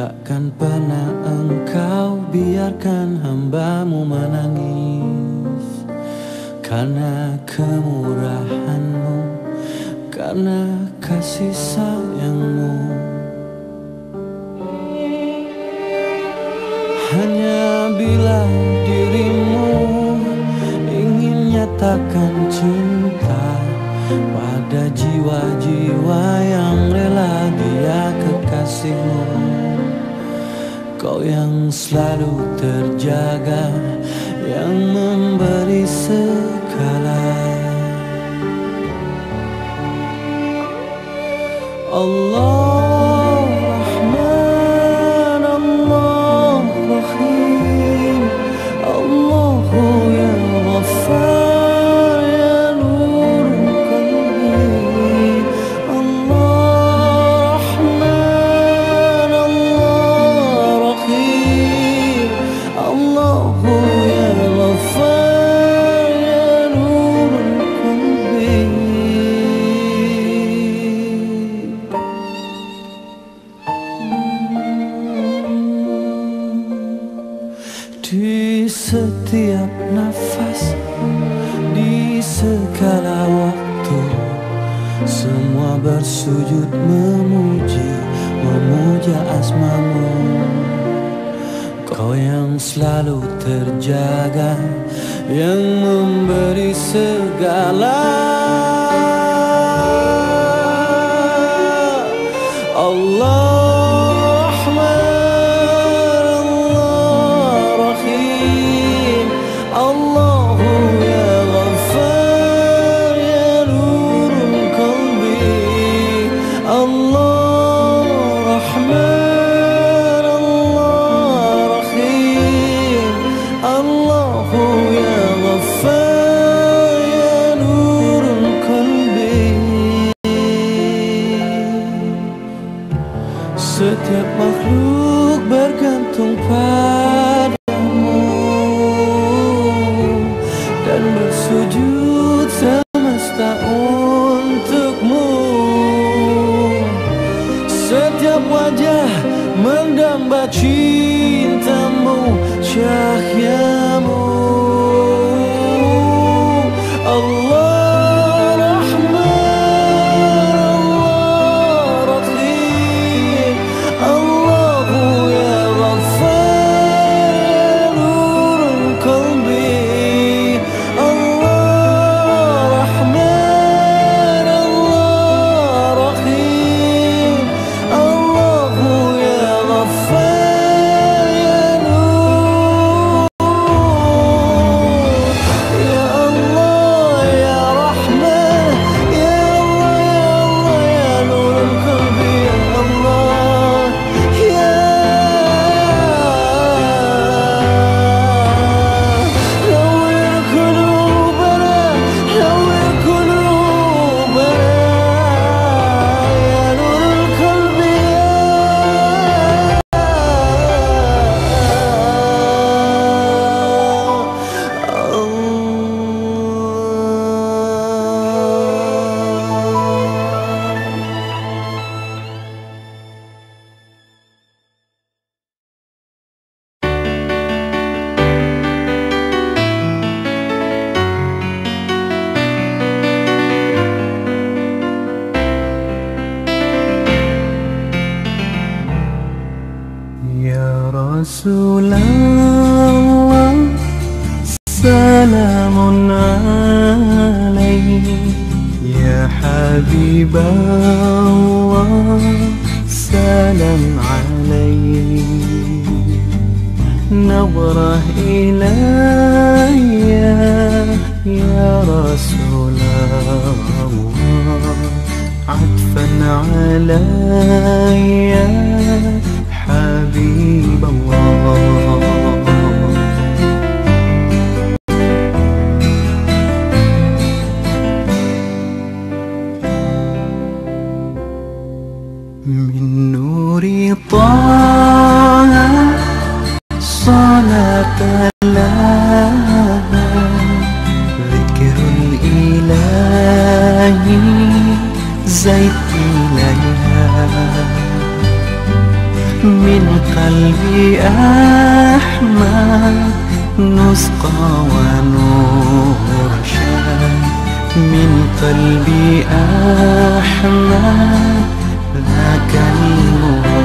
Takkan pernah engkau biarkan hambamu menangis karena kemurahan-Mu, karena kasih sayang-Mu. Hanya bila dirimu ingin nyatakan cinta pada jiwa-jiwa yang rela dia kekasihmu, kau yang selalu terjaga, yang memberi segala. Allah Rahman, Allah Rahim, Allahu ya Ghaffar ya Nur qalbi. Allah Rahman, Allah Rahim, Allahu ya Ghaffar ya Nur qalbi. Di setiap nafas, di segala waktu, semua bersujud memuja asma-Mu. Kau yang selalu terjaga, yang memberi segala. Allah setiap makhluk bergantung padamu dan bersujud semesta untukmu. Setiap wajah mendamba cinta-Mu, cahaya-Mu. Allah Rasulullah, salamun alaihi. Ya Habiballah, salam alaihi. Nadrah ilayya ya Rasulullah, atfan alayya حبيب الله. من نور طه صلاة الله، ذكر الإله زيت إليها. من قلبي أحمد نسقى ونرشد من قلبي أحمد ذاك المراد.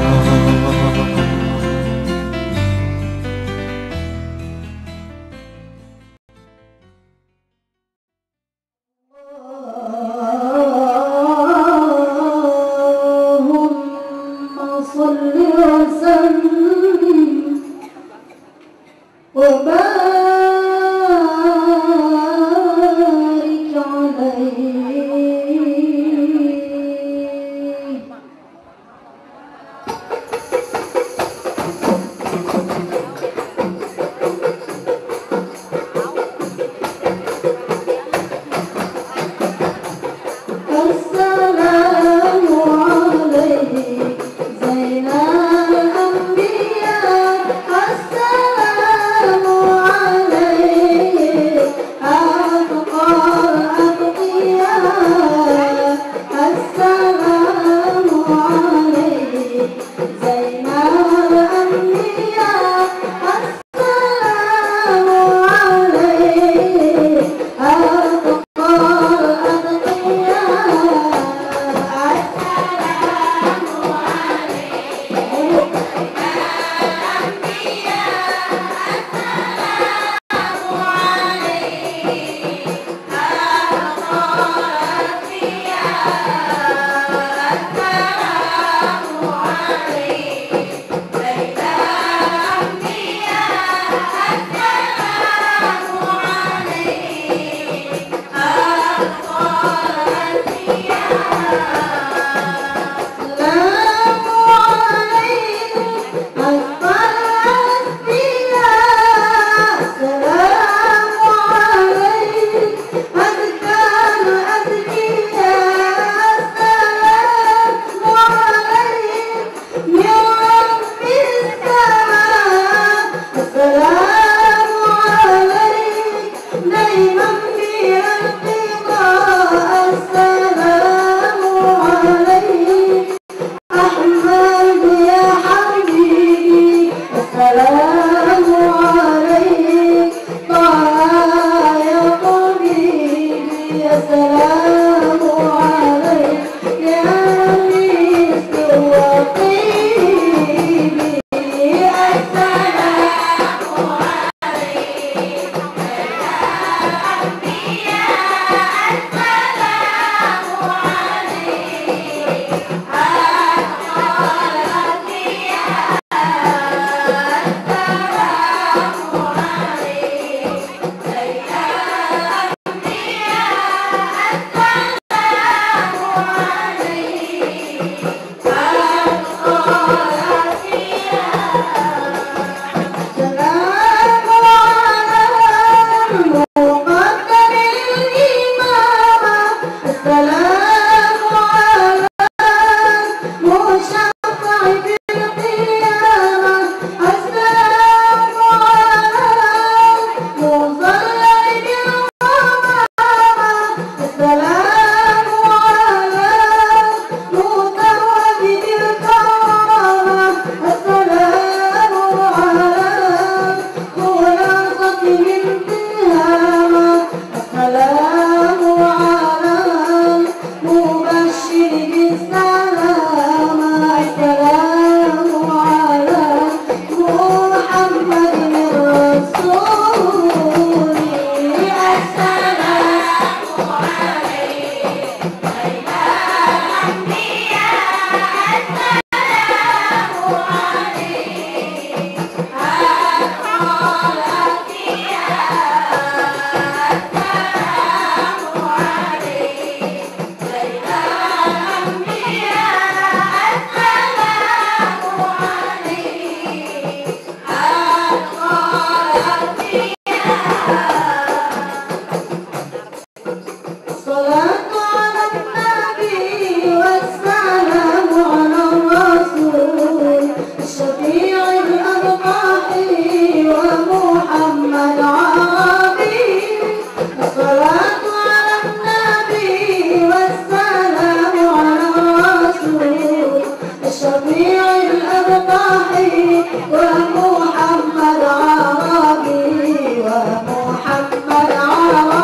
ومحمد عربي ومحمد عربي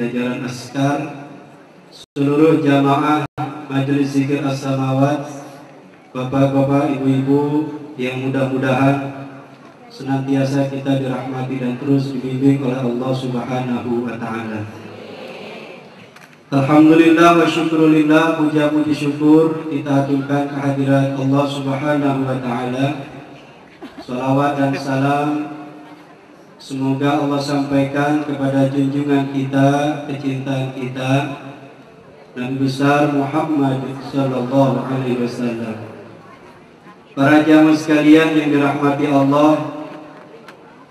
jajaran askar, seluruh jamaah Majelis Zikir As-Samawat, bapak-bapak, ibu-ibu yang mudah-mudahan senantiasa kita dirahmati dan terus dibimbing oleh Allah Subhanahu wa Ta'ala. Alhamdulillah wa syukurillah, puja-puji syukur kita aturkan kehadirat Allah Subhanahu wa Ta'ala. Salawat dan salam semoga Allah sampaikan kepada junjungan kita, kecintaan kita, Nabi besar Muhammad sallallahu alaihi wasallam. Para jamaah sekalian yang dirahmati Allah,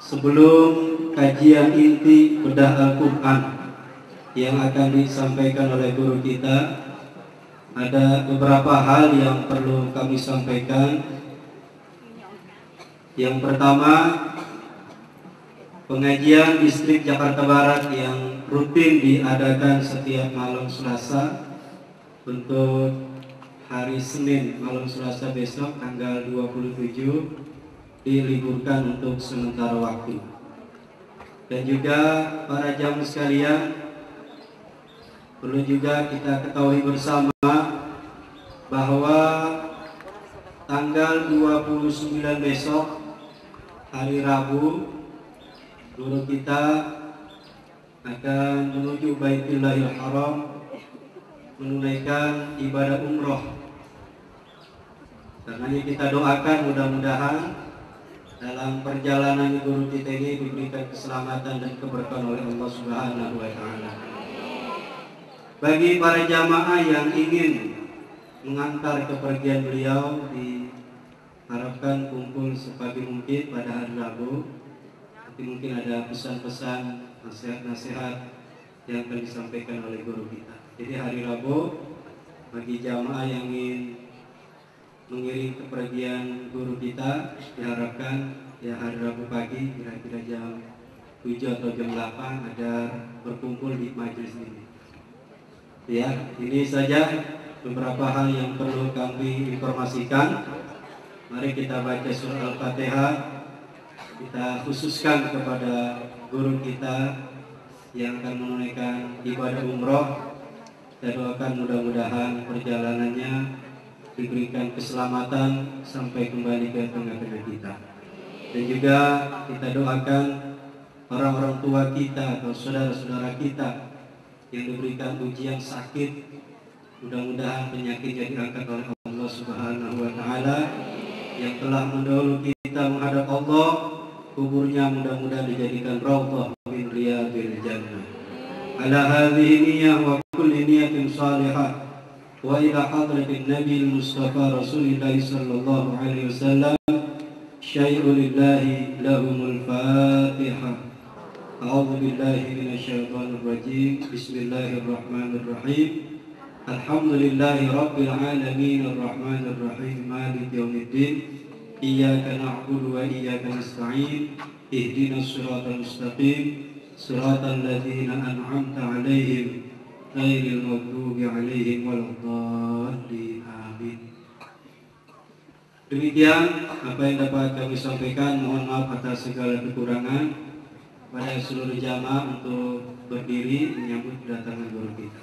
sebelum kajian inti bedah Al-Quran yang akan disampaikan oleh guru kita, ada beberapa hal yang perlu kami sampaikan. Yang pertama, pengajian distrik Jakarta Barat yang rutin diadakan setiap malam Selasa untuk hari Senin malam Selasa besok tanggal 27 diliburkan untuk sementara waktu. Dan juga para jamaah sekalian, perlu juga kita ketahui bersama bahwa tanggal 29 besok hari Rabu, guru kita akan menuju Baitullahil Haram menunaikan ibadah umroh. Karenanya kita doakan mudah-mudahan dalam perjalanan guru kita ini diberikan keselamatan dan keberkahan oleh Allah Subhanahu wa Ta'ala. Bagi para jamaah yang ingin mengantar kepergian beliau, diharapkan kumpul sepagi mungkin pada hari Rabu. Nanti mungkin ada pesan-pesan, nasihat-nasihat yang akan disampaikan oleh guru kita. Jadi hari Rabu bagi jamaah yang ingin mengiring kepergian guru kita. Diharapkan ya hari Rabu pagi kira-kira jam 7 atau jam 8 ada berkumpul di majelis ini. Ya, ini saja beberapa hal yang perlu kami informasikan. Mari kita baca surah Al-Fatihah. Kita khususkan kepada guru kita yang akan menunaikan ibadah umroh. Kita doakan mudah-mudahan perjalanannya diberikan keselamatan sampai kembali ke tengah-tengah kita. Dan juga kita doakan orang-orang tua kita atau saudara-saudara kita yang diberikan ujian sakit, mudah-mudahan penyakitnya diangkat oleh Allah Subhanahu wa Ta'ala. Yang telah mendahulu kita menghadap Allah, kuburnya mudah-mudahan dijadikan raudhah min riyadil jannah. Ala hadhihi niyyah wa kulli niyatin salihah. Wa ila hadratin Nabi Mustafa Rasulullah sallallahu alaihi wasallam. Syai'u lillahi lahumul Fatihah. A'udzu billahi minasyaitonir rajim. Bismillahirrahmanirrahim. Alhamdulillahi rabbil alamin arrahmanir rahim maliki yaumiddin. Iyyaka na'budu wa iyyaka nasta'in. Ihdinas siratal mustaqim. Siratal ladzina an'amta 'alaihim ghairil maghdubi 'alaihim waladdallin. Amin. Demikian apa yang dapat kami sampaikan. Mohon maaf atas segala kekurangan. Pada seluruh jamaah untuk berdiri menyambut kedatangan guru kita.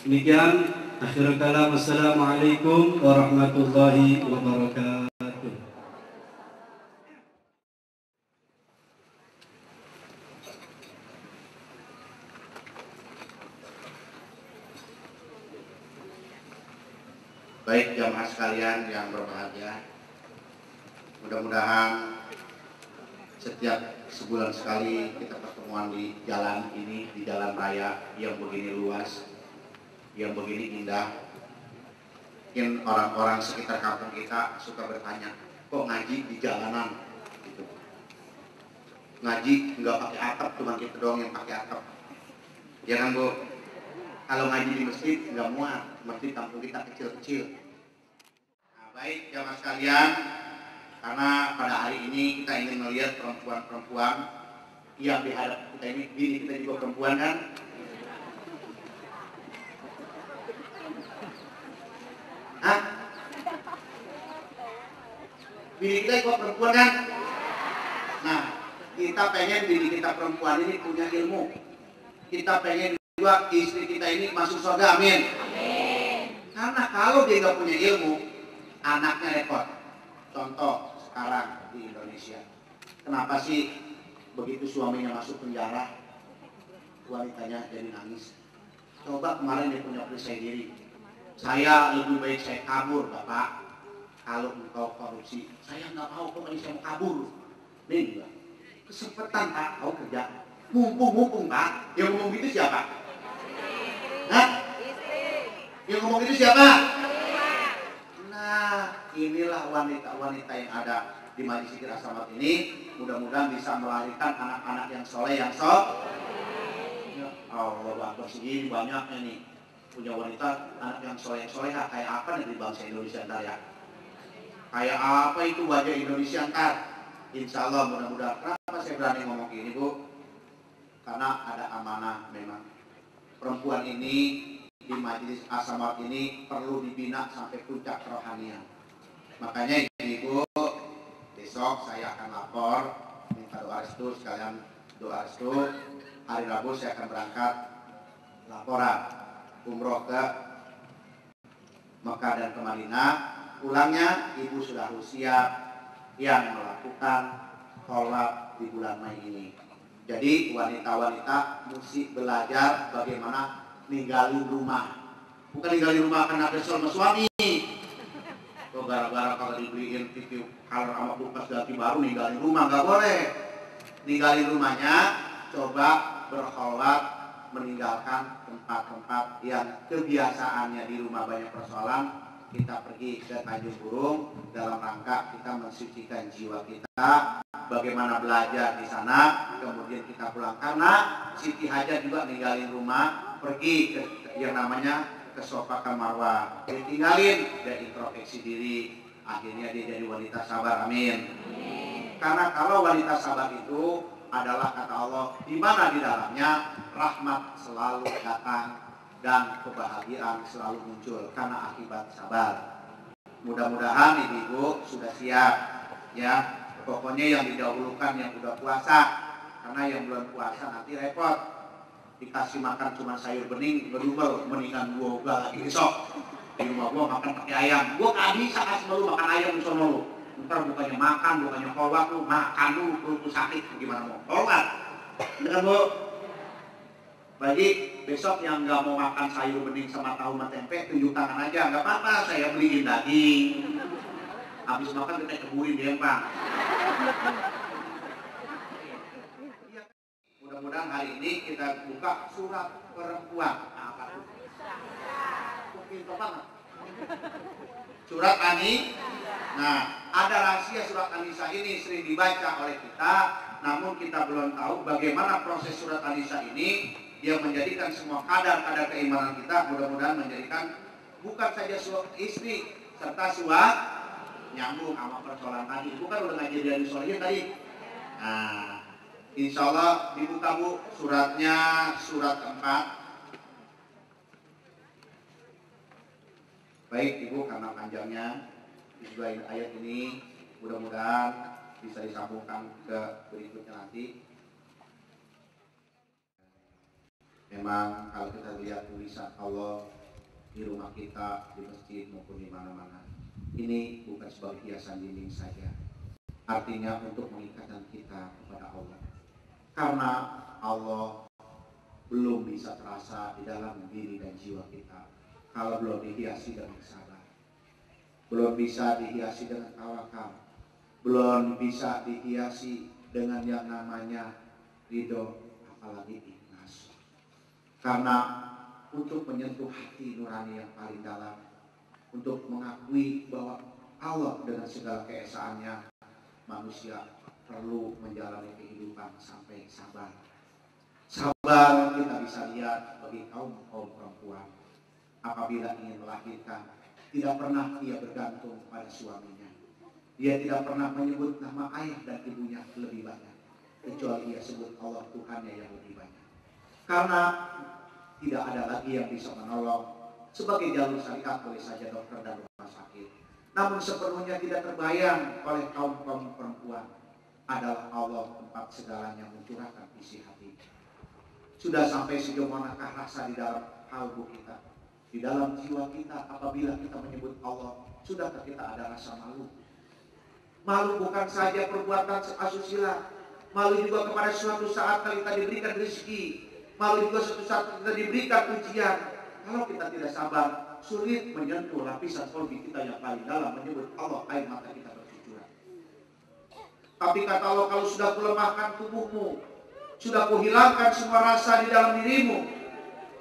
Demikian akhirul kalam. Assalamualaikum warahmatullahi wabarakatuh. Baik jamaah sekalian yang berbahagia, mudah-mudahan setiap sebulan sekali kita pertemuan di jalan ini, di jalan raya yang begini luas, yang begini indah. Mungkin orang-orang sekitar kampung kita suka bertanya, kok ngaji di jalanan gitu. Ngaji nggak pakai atap, cuma kita doang yang pakai atap. Ya kan Bu? Kalau ngaji di masjid nggak muat, masjid kampung kita kecil-kecil. Nah, baik jamaah sekalian, karena pada hari ini kita ingin melihat perempuan-perempuan yang di hadapan kita ini. Bini kita juga perempuan kan? Hah? Bini kita juga perempuan kan? Nah, kita pengen bini kita perempuan ini punya ilmu. Kita pengen juga istri kita ini masuk surga, amin. Karena kalau dia nggak punya ilmu, anaknya repot. Contoh sekarang di Indonesia, kenapa sih begitu suaminya masuk penjara, wanitanya jadi nangis? Coba kemarin dia punya perisai diri, saya lebih baik saya kabur Bapak. Kalau engkau korupsi, saya nggak mau, pokoknya saya mau kabur. Nih juga kesempatan Pak, kau kerja. Mumpung Pak, yang ngomong gitu siapa? Hah? Yang ngomong itu siapa? Nah, inilah wanita-wanita yang ada di Majelis Zikir As-Samad ini. Mudah-mudahan bisa melahirkan anak-anak yang soleh, yang ya Allah, segini banyaknya nih. Punya wanita, anak yang soleh, kayak apa nih di bangsa Indonesia ntar ya? Kayak apa itu wajah Indonesia ntar? Insya Allah mudah-mudahan. Kenapa saya berani ngomong gini Bu? Karena ada amanah memang. Perempuan ini di Majelis As-Samad ini perlu dibina sampai puncak kerohanian. Makanya Ibu, besok saya akan lapor, minta doa restu, sekalian doa restu. Hari Rabu saya akan berangkat laporan umroh ke Mekah dan ke Madinah. Pulangnya Ibu sudah siap yang melakukan sholat di bulan Mei ini. Jadi wanita-wanita mesti belajar bagaimana ninggalin rumah. Bukan ninggalin rumah karena kesel sama suami. Kok gara-gara kalau dibeliin TV color sama kulkas ganti baru ninggalin rumah, nggak boleh. Ninggalin rumahnya, coba berkholat meninggalkan tempat-tempat yang kebiasaannya di rumah banyak persoalan. Kita pergi ke Tanjung Burung dalam rangka kita mensucikan jiwa kita. Bagaimana belajar di sana, kemudian kita pulang. Karena Siti Hajar juga ninggalin rumah, pergi ke yang namanya ke Safa ke Marwah, ditinggalin, dia introspeksi diri, akhirnya dia jadi wanita sabar. Amin. Karena kalau wanita sabar itu adalah kata Allah, di mana di dalamnya rahmat selalu datang dan kebahagiaan selalu muncul karena akibat sabar. Mudah-mudahan ibu-ibu sudah siap ya. Pokoknya yang didahulukan yang udah puasa, karena yang belum puasa nanti repot. Dikasih makan cuma sayur bening, ngedumel, mendingan gua uga lagi besok. Di rumah gua makan pakai ayam. Gua gak bisa kasih lu makan ayam di sono lu. Ntar bukannya makan, bukannya kolwat lu, makan lu, perut sakit, gimana mau? Kolwat. Dengan bu, bagi besok yang nggak mau makan sayur bening sama tahu sama tempe, tunjuk tangan aja, nggak apa-apa, saya beliin daging. Habis makan kita ceburin di empang. Mudah-mudahan hari ini kita buka surat perempuan. Apa tuh? Pintar banget. Surat Ani. Nah, ada rahasia surat An-Nisa ini sering dibaca oleh kita, namun kita belum tahu bagaimana proses surat An-Nisa ini yang menjadikan semua kadar-kadar keimanan kita, mudah-mudahan menjadikan bukan saja suami istri serta suami nyambung sama persoalan tadi. Bukan udah ngaji dari soalnya tadi. Nah, insya Allah dibuka bu suratnya, surat 4. Baik ibu, karena panjangnya juga ayat ini mudah-mudahan bisa disambungkan ke berikutnya nanti. Memang kalau kita lihat tulisan Allah di rumah kita, di masjid maupun di mana-mana, ini bukan sebagai hiasan dinding saja. Artinya untuk mengikatkan kita kepada Allah. Karena Allah belum bisa terasa di dalam diri dan jiwa kita kalau belum dihiasi dengan sabar. Belum bisa dihiasi dengan tawakal. Belum bisa dihiasi dengan yang namanya ridho, apalagi ikhlas. Karena untuk menyentuh hati nurani yang paling dalam, untuk mengakui bahwa Allah dengan segala keesaannya, manusia perlu menjalani kehidupan sampai sabar. Sabar kita bisa lihat bagi kaum perempuan apabila ingin melahirkan, tidak pernah dia bergantung pada suaminya. Dia tidak pernah menyebut nama ayah dan ibunya lebih banyak, kecuali ia sebut Allah Tuhannya yang lebih banyak. Karena tidak ada lagi yang bisa menolong. Sebagai jalur syariat boleh saja dokter dan rumah sakit, namun sepenuhnya tidak terbayang oleh kaum perempuan adalah Allah tempat segalanya mencurahkan isi hati. Sudah sampai sejauh manakah rasa di dalam kalbu kita, di dalam jiwa kita apabila kita menyebut Allah? Sudahkah kita ada rasa malu? Malu bukan saja perbuatan asusila, malu juga kepada suatu saat kita diberikan rezeki, malu juga suatu saat kita diberikan ujian. Kalau kita tidak sabar, sulit menyentuh lapisan kolbi kita yang paling dalam, menyebut Allah, air mata kita bercucuran. Tapi kata Allah, kalau sudah kulemahkan tubuhmu, sudah kuhilangkan semua rasa di dalam dirimu,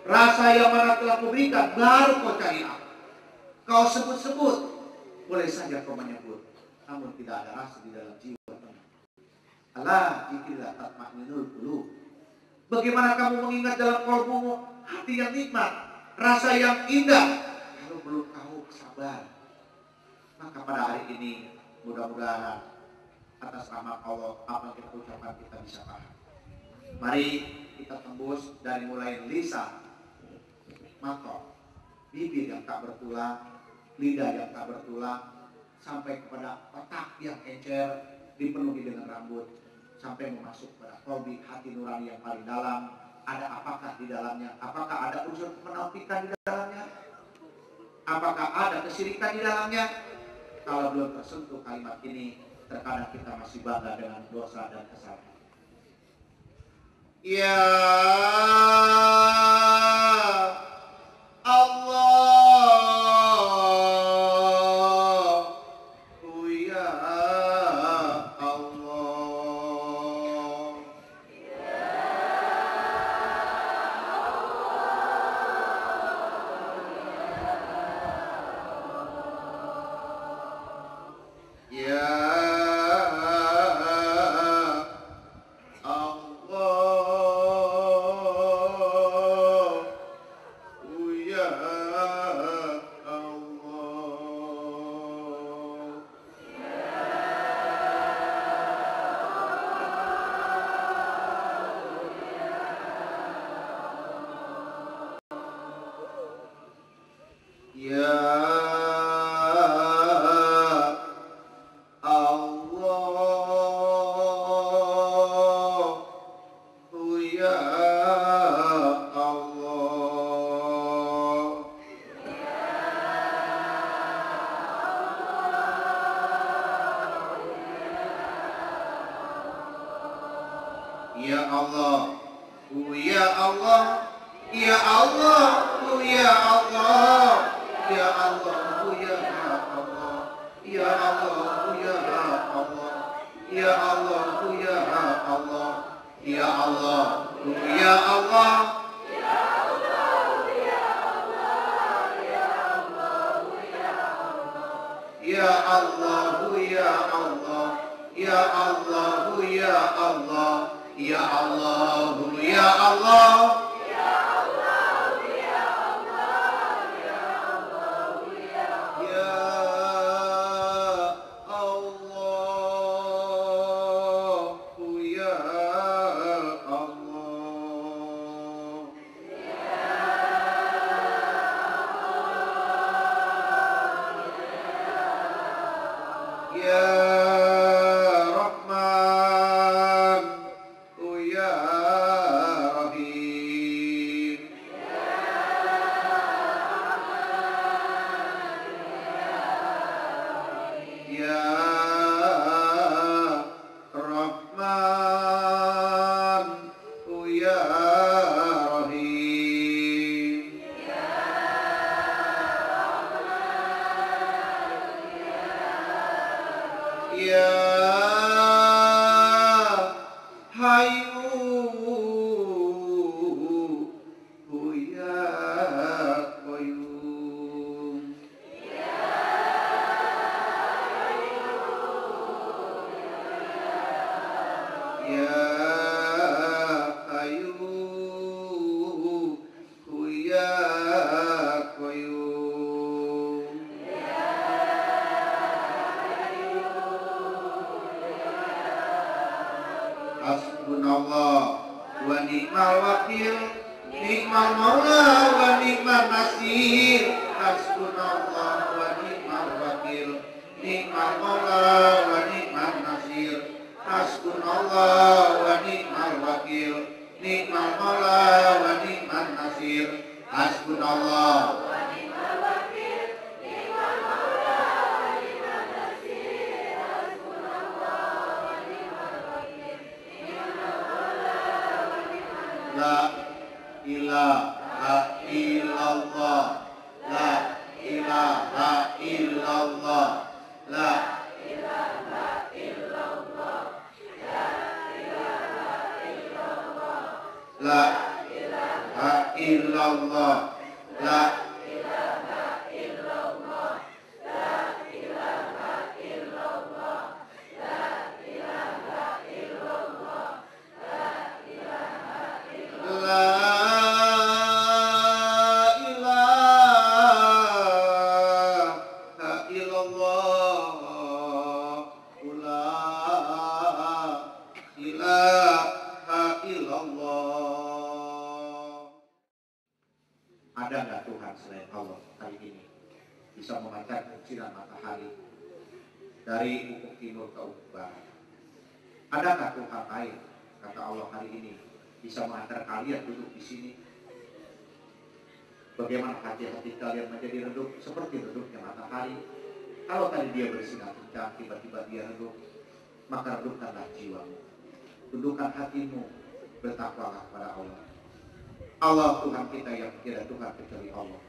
rasa yang mana telah kuberikan, baru kau cari aku. Kau sebut-sebut, boleh saja kau menyebut, namun tidak ada rasa di dalam jiwa. Allah zikrillah tatma'innul qulub. Bagaimana kamu mengingat dalam kalbumu hati yang nikmat, rasa yang indah, kalau belum tahu sabar? Maka pada hari ini mudah-mudahan atas rahmat Allah apa yang kita ucapkan kita bisa paham. Mari kita tembus dari mulai lisan, mata, bibir yang tak bertulang, lidah yang tak bertulang, sampai kepada otak yang encer dipenuhi dengan rambut, sampai masuk pada kolbi hati nurani yang paling dalam. Ada apakah di dalamnya? Apakah ada unsur kemunafikan di dalamnya? Apakah ada kesyirikan di dalamnya? Kalau belum tersentuh kalimat ini, terkadang kita masih bangga dengan dosa dan kesalahan. Ya Allah, ya Allah, ya Allah, ya ya Allah, ya Allah, ya Allah, ya Allah, ya Allah, ya Allah, ya Allah, ya Allah, ya Allah, ya Allah, ya Allah, ya Allah. Ya Allah, ya Allah, ya Allah, ya Allah, ya Allah, ya Allah, Hasbunallah wa ni'mal wakil, ni'mal maula wa ni'mal nasir. Hasbunallah wa ni'mal wakil, ni'mal maula wa ni'mal nasir. Hasbunallah wa ni'mal wakil, ni'mal maula wa ni'mal nasir. Hasbunallah. La ilaha illallah, la ilaha illallah, la ilaha illallah, la ilaha illallah, la ilaha illallah, la ilaha illallah, la ilaha illallah, la ilaha illallah, la ilaha La ilaha illallah, la ilaha illallah. Ada nggak Tuhan selain Allah hari ini bisa memancarkan sinar matahari dari ufuk timur ke ufuk barat? Adakah Tuhan lain, kata Allah, hari ini bisa mengantar kalian duduk di sini? Bagaimana hati-hati kalian menjadi redup seperti redupnya matahari? Kalau tadi dia bersinar kencang, tiba-tiba dia redup, maka redupkanlah jiwamu, tundukkan hatimu, bertakwalah kepada Allah. Allah Tuhan kita yang tidak Tuhan kecuali Allah.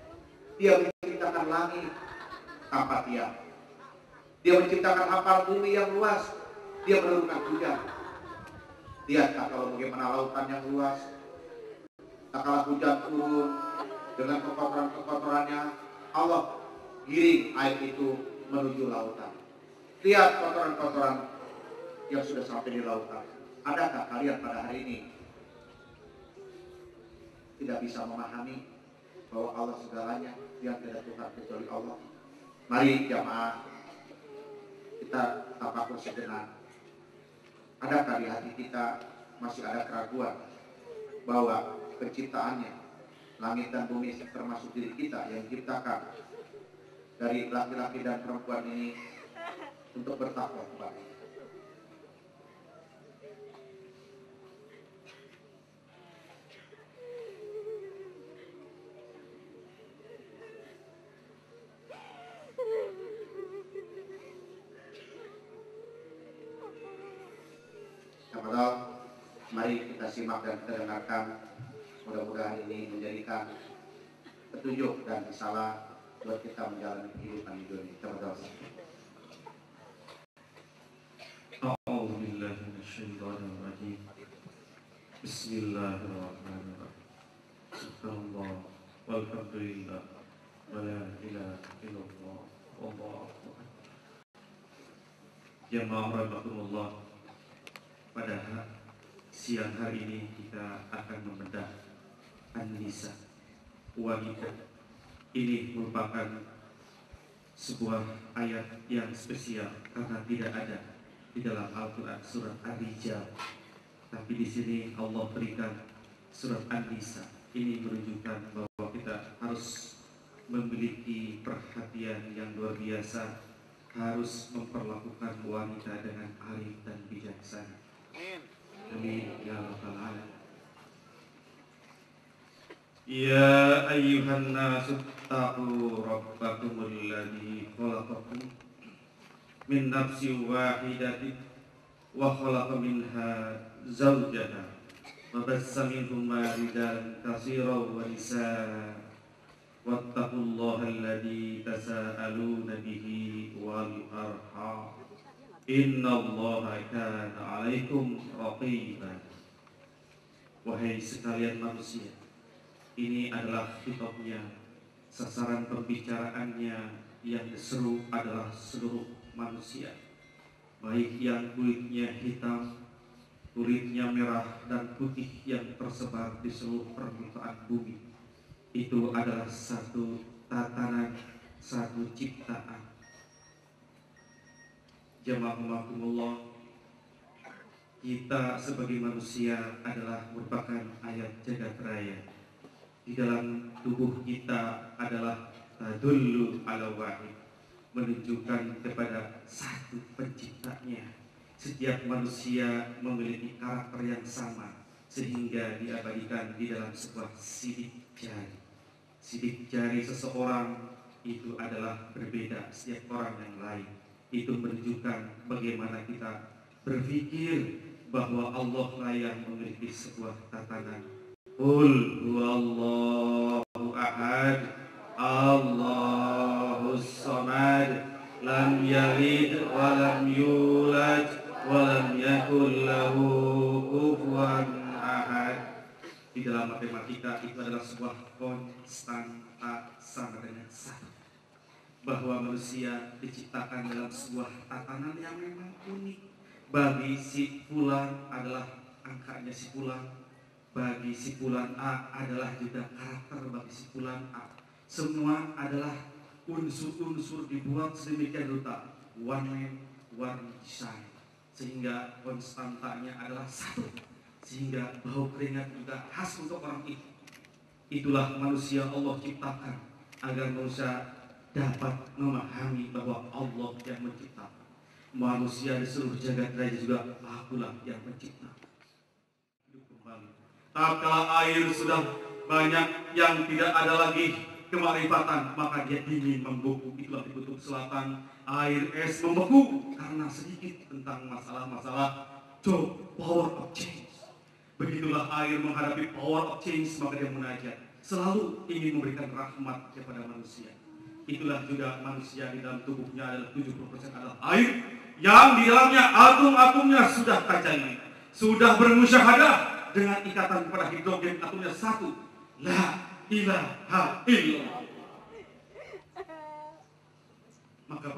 Dia menciptakan langit tanpa tiang. Dia menciptakan hamparan bumi yang luas. Dia menurunkan hujan. Lihat kalau bagaimana lautan yang luas. Tak kalah hujan turun dengan kekotoran-kekotorannya, Allah giring air itu menuju lautan. Lihat kotoran-kotoran yang sudah sampai di lautan. Adakah kalian pada hari ini tidak bisa memahami bahwa Allah segalanya, yang tidak Tuhan kecuali Allah? Mari jamaah kita tafakur sejenak. Adakah di hati kita masih ada keraguan bahwa penciptaannya, langit dan bumi termasuk diri kita yang diciptakan dari laki-laki dan perempuan ini untuk bertakwa kepada Allah? Mari kita simak dan kita dengarkan. Mudah-mudahan ini menjadikan petunjuk dan risalah buat kita menjalani kehidupan hidup ini. Terima kasih. A'udzu billahi minasyaitonir rajim. Bismillahirrahmanirrahim. Subhanallah walhamdulillah wa la ilaha illallah wallahu akbar. Jamaah rahimakumullah, pada siang hari ini kita akan membedah An-Nisa, wanita. Ini merupakan sebuah ayat yang spesial karena tidak ada di dalam Al-Quran surat Ar-Rijal, tapi di sini Allah berikan surat An-Nisa. Ini menunjukkan bahwa kita harus memiliki perhatian yang luar biasa, harus memperlakukan wanita dengan arif dan bijaksana. Amin ya rabbal alamin. Ya ayyuhan nasu taqu rabbakumul ladzi khalaqakum min nafsin wahidatin wa khalaqa minha zawjaha wa bassa minhuma rijalan katsiran wa nisaa wattaqullaha alladzi tasaaluna bihi wal arham innallaha kana 'alaikum raqiban. Wahai sekalian manusia, ini adalah khitabnya, sasaran pembicaraannya yang diseru adalah seluruh manusia, baik yang kulitnya hitam, kulitnya merah dan putih yang tersebar di seluruh permukaan bumi. Itu adalah satu tatanan, satu ciptaan. Jamaahumullah, kita sebagai manusia adalah merupakan ayat jagat raya. Di dalam tubuh kita adalah tadullu ala wahid, menunjukkan kepada satu penciptanya. Setiap manusia memiliki karakter yang sama sehingga diabadikan di dalam sebuah sidik jari. Sidik jari seseorang itu adalah berbeda setiap orang yang lain. Itu menunjukkan bagaimana kita berpikir bahwa Allah lah yang memiliki sebuah tatanan. Qul huwallahu ahad, Allahus samad, lam yalid wa lam yulad wa lam yakul lahu kufuwan ahad. Di dalam matematika itu adalah sebuah konstanta sama dengan satu, bahwa manusia diciptakan dalam sebuah tatanan yang memang unik. Bagi si fulan adalah angkanya si fulan, bagi si fulan A adalah juga karakter bagi si fulan A. Semua adalah unsur-unsur dibuat sedemikian rupa, one man, one design, sehingga konstantanya adalah satu, sehingga bau keringat juga khas untuk orang itu. Itulah manusia Allah ciptakan agar manusia dapat memahami bahwa Allah yang menciptakan manusia di seluruh jagat raya, juga Akulah yang menciptakan. Tatkala air sudah banyak yang tidak ada lagi kemarifatan, maka dia dingin membeku. Itulah di kutub selatan air es membeku karena sedikit tentang masalah-masalah power of change. Begitulah air menghadapi power of change, maka dia munajat, selalu ingin memberikan rahmat kepada manusia. Itulah juga manusia, di dalam tubuhnya adalah 70% adalah air, yang di dalamnya atom-atomnya sudah tajam, sudah bermusyahadah dengan ikatan pada hidrogen atomnya satu. La ilaha illallah. Maka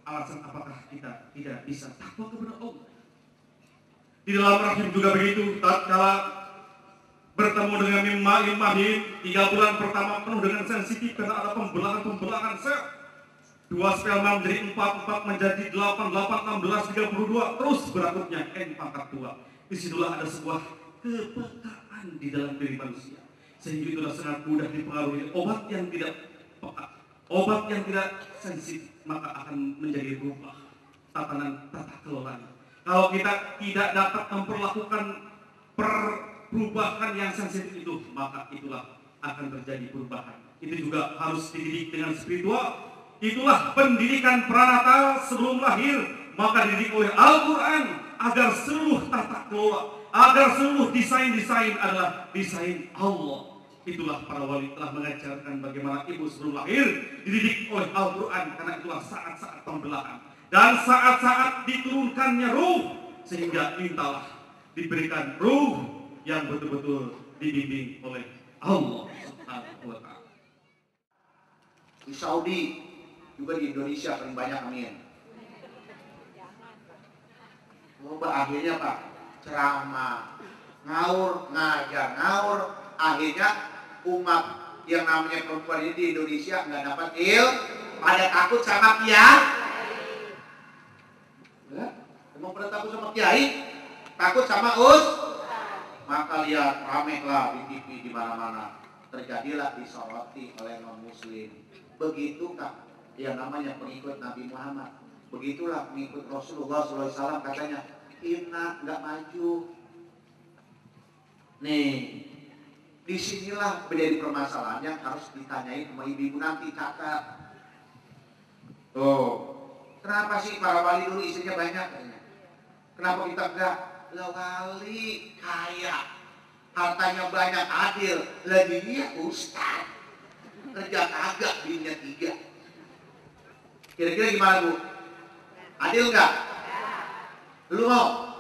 alasan apakah kita tidak bisa takwa kepada Allah? Di dalam rahim juga begitu. Tatkala bertemu dengan Mimma Mahin, 3 bulan pertama penuh dengan sensitif karena ada pembelahan sel. 2 sperma menjadi 4 menjadi 8, 16, 32, terus berakutnya N pangkat 2. Disitulah ada sebuah kepekaan di dalam diri manusia, sehingga itulah sangat mudah dipengaruhi obat yang tidak peka, obat yang tidak sensitif, maka akan menjadi berubah tatanan tata kelola. Kalau kita tidak dapat memperlakukan perubahan yang sensitif itu, maka itulah akan terjadi perubahan. Itu juga harus dididik dengan spiritual. Itulah pendidikan pranatal sebelum lahir, maka dididik oleh Al-Quran agar seluruh tata kelola agar seluruh desain-desain adalah desain Allah. Itulah para wali telah mengajarkan bagaimana ibu sebelum lahir dididik oleh Al-Quran, karena itulah saat-saat pembelahan dan saat-saat diturunkannya ruh, sehingga mintalah diberikan ruh yang betul-betul dibimbing oleh Allah Subhanahu wa Ta'ala. Di Saudi juga di Indonesia paling banyak, amin. Coba akhirnya Pak, ceramah, ngaur, ngajar, ngaur, akhirnya umat yang namanya perempuan ini di Indonesia nggak dapat pada takut sama kiai. Emang pada takut sama kiai? Takut sama maka lihat ramehlah di TV di mana-mana, terjadilah disoroti oleh non muslim. Begitukah yang namanya pengikut Nabi Muhammad? Begitulah pengikut Rasulullah SAW, katanya inna nggak maju. Nih, disinilah menjadi permasalahan yang harus ditanyai sama ibu-ibu nanti, catat. Tuh, kenapa sih para wali dulu istrinya banyak? Kenapa kita enggak? Lah wali kaya, hartanya banyak, adil, lagi dia ustaz, kerja kagak, bininya 3. Kira-kira gimana Bu? Adil enggak? Lu mau?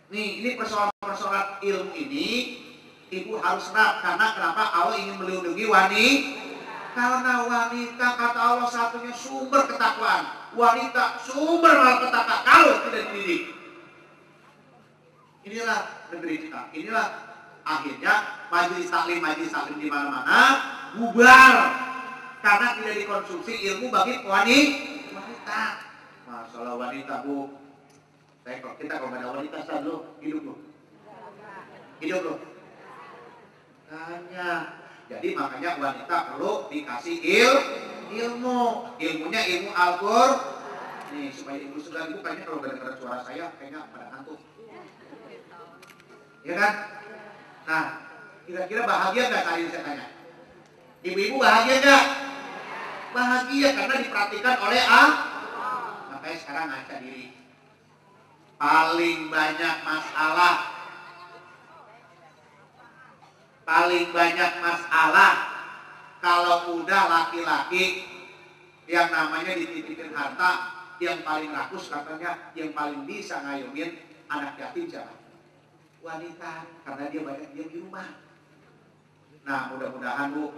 Nih, ini persoalan ilmu ini ibu harus serap, karena kenapa? Allah ingin melindungi wanita. Karena wanita kata Allah satunya sumber ketakwaan, wanita sumber malapetaka kalau tidak dididik. Inilah negeri kita. Inilah akhirnya majelis taklim di mana-mana bubar karena tidak dikonsumsi ilmu bagi wanita. Masalah wanita Bu, kita kalau nggak ada wanita selalu hidup loh. Hanya jadi makanya wanita perlu dikasih ilmunya ilmu Al-Qur'an. Nih supaya ibu sudah ibu kayaknya kalau dengar suara saya kayaknya pada ngantuk. Ya kan? Nah, kira-kira bahagia nggak tadi saya tanya? Ibu-ibu bahagia nggak? Bahagia karena diperhatikan oleh Allah. Makanya sekarang ngaca diri. Paling banyak kalau udah laki-laki yang namanya dititipin harta, yang paling rakus katanya, yang paling bisa ngayomin anak yatim siapa? Wanita, karena dia banyak diam di rumah. Nah, mudah-mudahan Bu,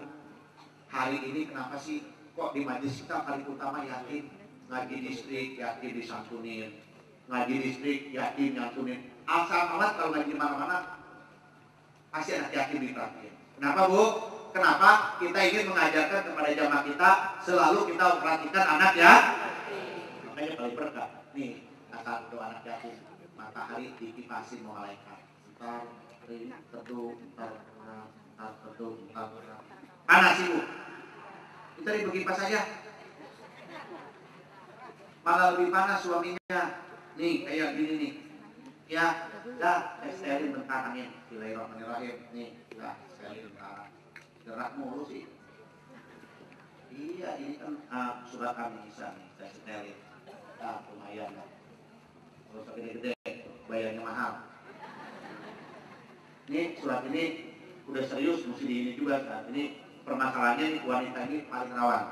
hari ini kenapa sih kok di majelis kita paling utama yatim? Ngaji distrik yatim disantunin, ngaji distrik yatim nyantunin. Asal amat kalau ngaji mana-mana pasti anak yatim diperhatiin. Kenapa Bu? Kenapa kita ingin mengajarkan kepada jamaah kita selalu kita memperhatikan anak ya? Makanya paling berkah. Nih, asal itu anak yatim, matahari dikipasin malaikat. Ntar teduh, ntar teduh. Panas sih Bu. Kita dikipas saja. Malah lebih panas suaminya. Nih, kayak gini nih. Ya, dah, steril bentar angin. Bismillahirrahmanirrahim. Nih, dah, steril bentar. Gerak mulu sih. Iya, ini kan surat kami bisa nih, saya steril. Nah, lumayan lah. Kalau gede-gede, bayarnya mahal. Ini surat ini udah serius, mesti di ini juga saat ini permasalahannya nih, wanita ini paling rawan.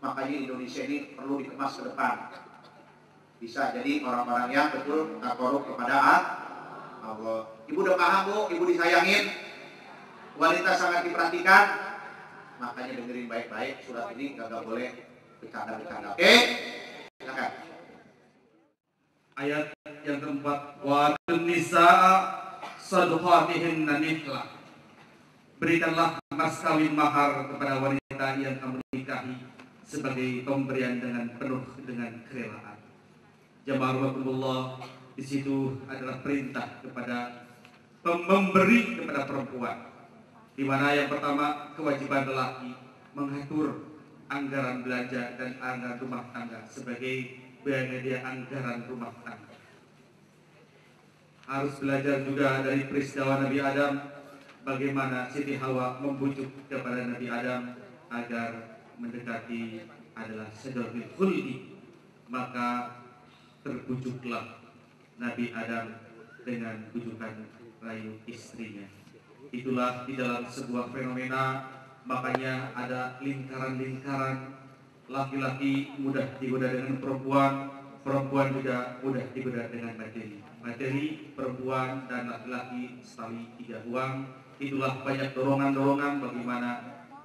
Makanya Indonesia ini perlu dikemas ke depan. Bisa jadi orang-orang yang betul takarub kepada Allah. Ibu udah paham Bu, ibu disayangin, wanita sangat diperhatikan. Makanya dengerin baik-baik, surat ini gak boleh bercanda-bercanda. Oke? Silakan. Ayat yang keempat, wa nisaa sadqatihinna nihla. Berikanlah mas kawin mahar kepada wanita yang kamu nikahi sebagai pemberian dengan penuh dengan kerelaan. Jamaah rahmatullah, di situ adalah perintah kepada memberi kepada perempuan, di mana yang pertama kewajiban lelaki mengatur anggaran belanja dan anggaran rumah tangga sebagai penyedia anggaran rumah tangga. Harus belajar juga dari peristiwa Nabi Adam, bagaimana Siti Hawa membujuk kepada Nabi Adam agar mendekati adalah syajaratul khuldi, maka terbujuklah Nabi Adam dengan bujukan rayu istrinya. Itulah di dalam sebuah fenomena, makanya ada lingkaran-lingkaran. Laki-laki mudah digoda dengan perempuan, perempuan juga mudah digoda dengan materi. Materi, perempuan, dan laki-laki sekali tiga uang. Itulah banyak dorongan-dorongan bagaimana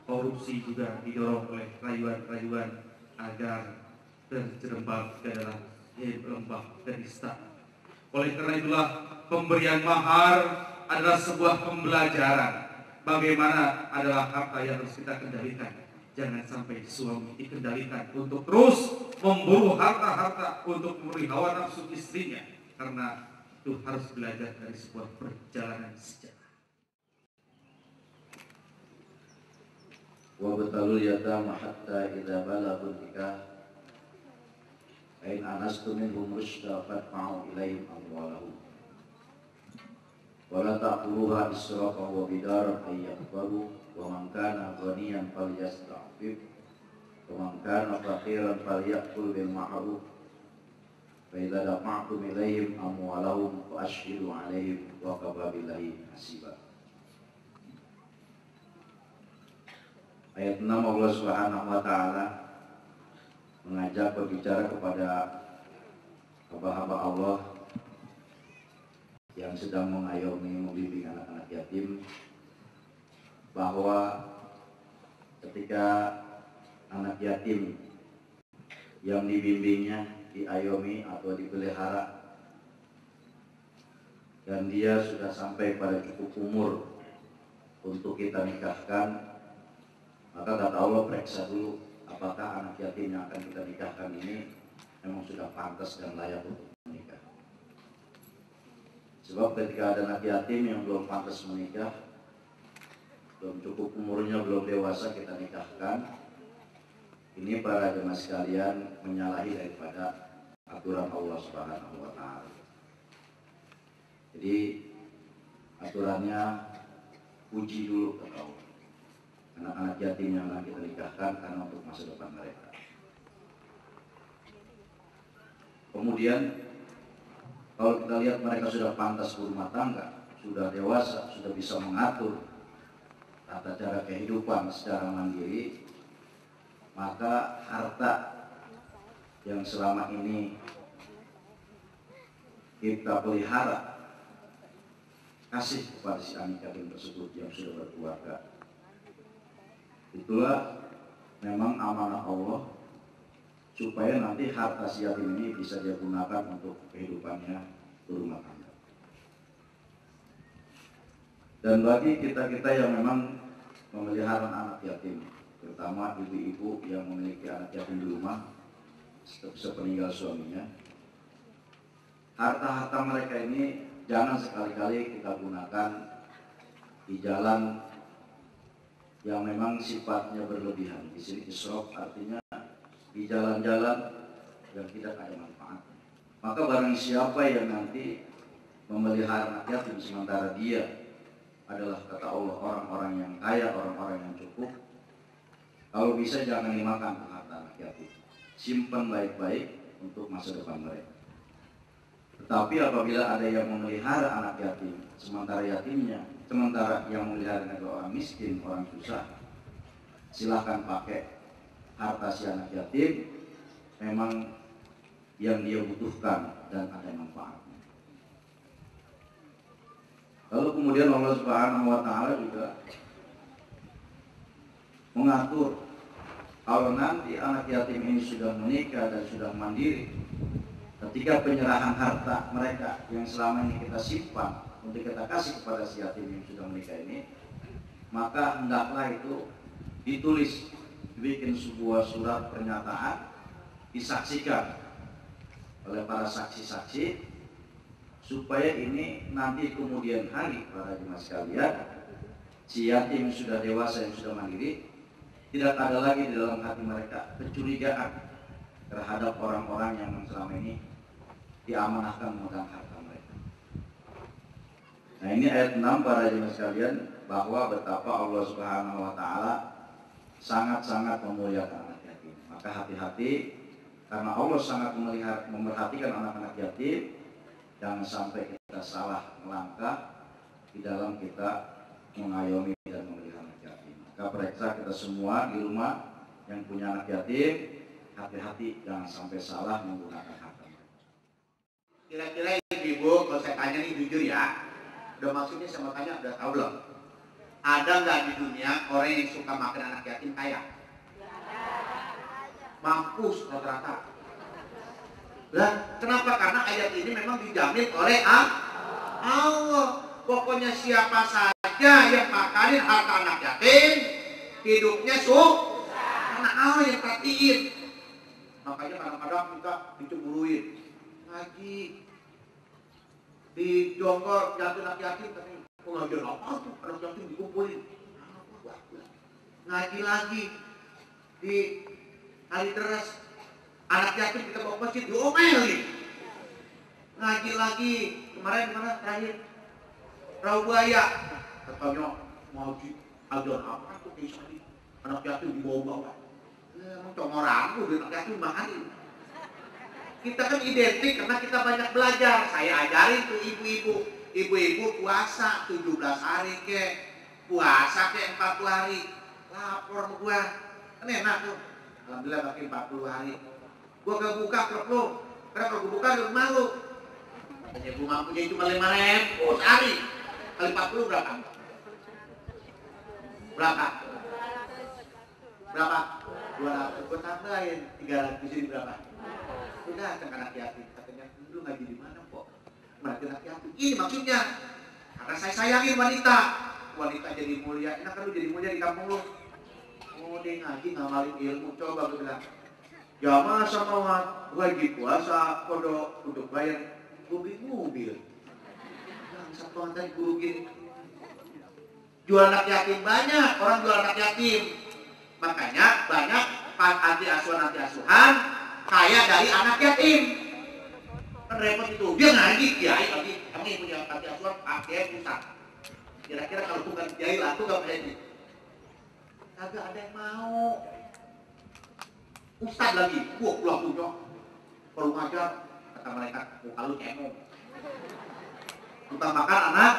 korupsi juga didorong oleh rayuan-rayuan agar terjerembab ke dalam lembah penistaan. Oleh karena itulah pemberian mahar adalah sebuah pembelajaran bagaimana adalah harta yang harus kita kendalikan. Jangan sampai suami dikendalikan untuk terus memburu harta-harta untuk memenuhi hawa nafsu istrinya, karena itu harus belajar dari sebuah perjalanan sejarah. Wa batalul yatama hatta idza balaghul nikah in anastum minhum rushda fadfa'u ilaihim amwalahum wa la ta'kuluha israfan wa bidaran ay yakbaru wa man kana ghaniyan falyasta'fif wa man kana faqiran falyakul bil ma'ruf fa idza dafa'tum ilaihim amwalahum fa ashhidu alaihim wa kafa billahi hasiba. Ayat 6 Allah Subhanahu wa taala mengajak berbicara kepada hamba-hamba Allah yang sedang mengayomi membimbing anak-anak yatim, bahwa ketika anak yatim yang dibimbingnya, diayomi atau dipelihara, dan dia sudah sampai pada cukup umur untuk kita nikahkan, maka kata Allah, periksa dulu apakah anak yatim yang akan kita nikahkan ini memang sudah pantas dan layak untuk menikah. Sebab ketika ada anak yatim yang belum pantas menikah, belum cukup umurnya, belum dewasa kita nikahkan, ini para jemaah sekalian menyalahi daripada aturan Allah Subhanahu wa taala. Jadi aturannya uji dulu kata Allah. Anak-anak yatim yang akan kita nikahkan karena untuk masa depan mereka. Kemudian kalau kita lihat mereka sudah pantas berumah tangga, sudah dewasa, sudah bisa mengatur tata cara kehidupan secara mandiri, maka harta yang selama ini kita pelihara, kasih kepada si anak yatim tersebut yang sudah berkeluarga. Itulah memang amanah Allah, supaya nanti harta si yatim ini bisa dia gunakan untuk kehidupannya berumah tangga. Dan bagi kita-kita yang memang memelihara anak yatim, terutama ibu-ibu yang memiliki anak yatim di rumah sepeninggal suaminya, harta-harta mereka ini jangan sekali-kali kita gunakan di jalan yang memang sifatnya berlebihan. Di sini israf artinya di jalan-jalan yang tidak ada manfaat. Maka barang siapa yang nanti memelihara anak yatim sementara dia adalah kata Allah orang-orang yang kaya, orang-orang yang cukup, kalau bisa jangan dimakan harta anak yatim. Simpan baik-baik untuk masa depan mereka. Tetapi apabila ada yang memelihara anak yatim sementara yang memelihara adalah orang miskin, orang susah, silahkan pakai harta si anak yatim memang yang dia butuhkan dan ada manfaatnya. Lalu kemudian Allah Subhanahu wa taala juga mengatur kalau nanti anak yatim ini sudah menikah dan sudah mandiri, ketika penyerahan harta mereka yang selama ini kita simpan untuk kita kasih kepada si yatim yang sudah menikah ini, maka hendaklah itu ditulis, dibikin sebuah surat pernyataan, disaksikan oleh para saksi-saksi, supaya ini nanti kemudian hari para jemaah sekalian, si yatim yang sudah dewasa, yang sudah mandiri, tidak ada lagi di dalam hati mereka kecurigaan terhadap orang-orang yang selama ini diamanahkan memegang harta mereka. Nah, ini ayat 6 para jemaah sekalian, bahwa betapa Allah Subhanahu wa taala sangat-sangat memuliakan anak yatim. Maka hati-hati, karena Allah sangat memerhatikan anak-anak yatim, Jangan sampai kita salah melangkah di dalam kita mengayomi dan memelihara anak yatim. Maka periksa kita semua di rumah yang punya anak yatim, hati-hati jangan sampai salah menggunakan harta. Kira-kira ibu, kalau saya tanya nih jujur ya, udah maksudnya saya mau tanya, udah tahu belum? Ada nggak di dunia orang yang suka makan anak yatim kaya? Mampus rata-rata. Lah, kenapa? Karena ayat ini memang dijamin oleh Allah. Pokoknya siapa saja yang makanin harta anak yatim, hidupnya karena Allah yang perhatiin. Makanya kadang-kadang kita dicemburuin. Ngaji di Jonggol jatuh anak yatim, katanya pengajian apa tuh anak yatim dikumpulin. Ngaji lagi di Kali Teras, anak yatim kita bawa masjid diomelin. Ngaji lagi kemarin mana terakhir Raubaya, katanya mau ajar apa tuh kayak anak yatim dibawa-bawa. Emang congorang tuh anak yatim mahanin. Kita kan identik karena kita banyak belajar. Saya ajarin tuh ibu-ibu puasa 17 hari ke, puasa ke 40 hari. Lapor sama gua, kan enak tuh. Alhamdulillah makin 40 hari. Gua gak buka klub lu, karena kalau gua buka lu malu. Hanya gua mampunya cuma 5.000 sehari. Kali 40 berapa? Berapa? 200. Gua tambahin 300 ini berapa? Udah datang anak yatim, katanya lu ngaji di mana kok? Berarti anak yatim. Ini maksudnya karena saya sayangin wanita. Wanita jadi mulia. Enak kan lu jadi mulia di kampung lu? Oh dia ngaji ngamalin ilmu. Coba gue bilang, jamaah sama wajib puasa kodok untuk bayar beli mobil. Satu tadi guru gini. Jual anak yatim banyak, orang jual anak yatim. Makanya banyak anti asuhan kaya dari anak yatim. Kan repot itu. Dia ngaji kiai lagi. Kamu yang punya anti asuhan pakai pusat. Kira-kira kalau bukan kiai lah tuh gak berani. Kagak ada yang mau. Ustad lagi. Gua pulang punya. Kalau ngajar kata mereka muka lu cemong. Utamakan anak.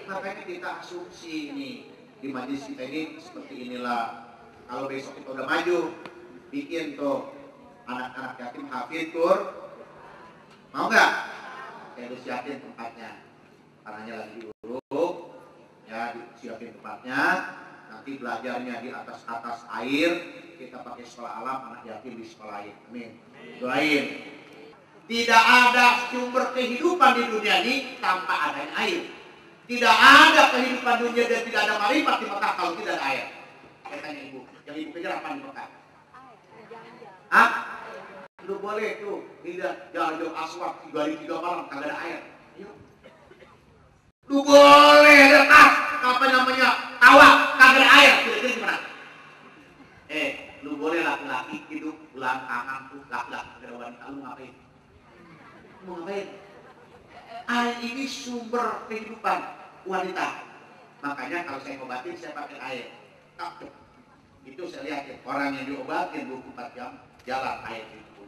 Makanya kita asumsi nih di majelis kita ini seperti inilah. Kalau besok kita udah maju, bikin tuh anak-anak yatim hafid tur, mau nggak? Saya harus siapin tempatnya, tanahnya lagi diuruk, ya disiapin tempatnya. Nanti belajarnya di atas air, kita pakai sekolah alam, anak yatim di sekolah air. Amin. Doain. Tidak ada sumber kehidupan di dunia ini tanpa adanya air. Tidak ada kehidupan dunia dan tidak ada marifat di Mekah kalau tidak ada air. Saya tanya ibu, yang ibu kejar apa di Mekah? Hah? Lu boleh tuh, tidak jalan-jalan aswad 3 hari 3 malam kagak ada air. Yuk. Lu boleh ada apa namanya tawa kagak ada air. Kira-kira gimana? Lu boleh laki-laki hidup bulan tangan tuh laki-laki kagak ada wanita, lu ngapain? Mau ngapain? Air ini sumber kehidupan wanita. Makanya kalau saya ngobatin saya pakai air. Itu saya lihat orang yang diobatin 24 jam jalan air itu.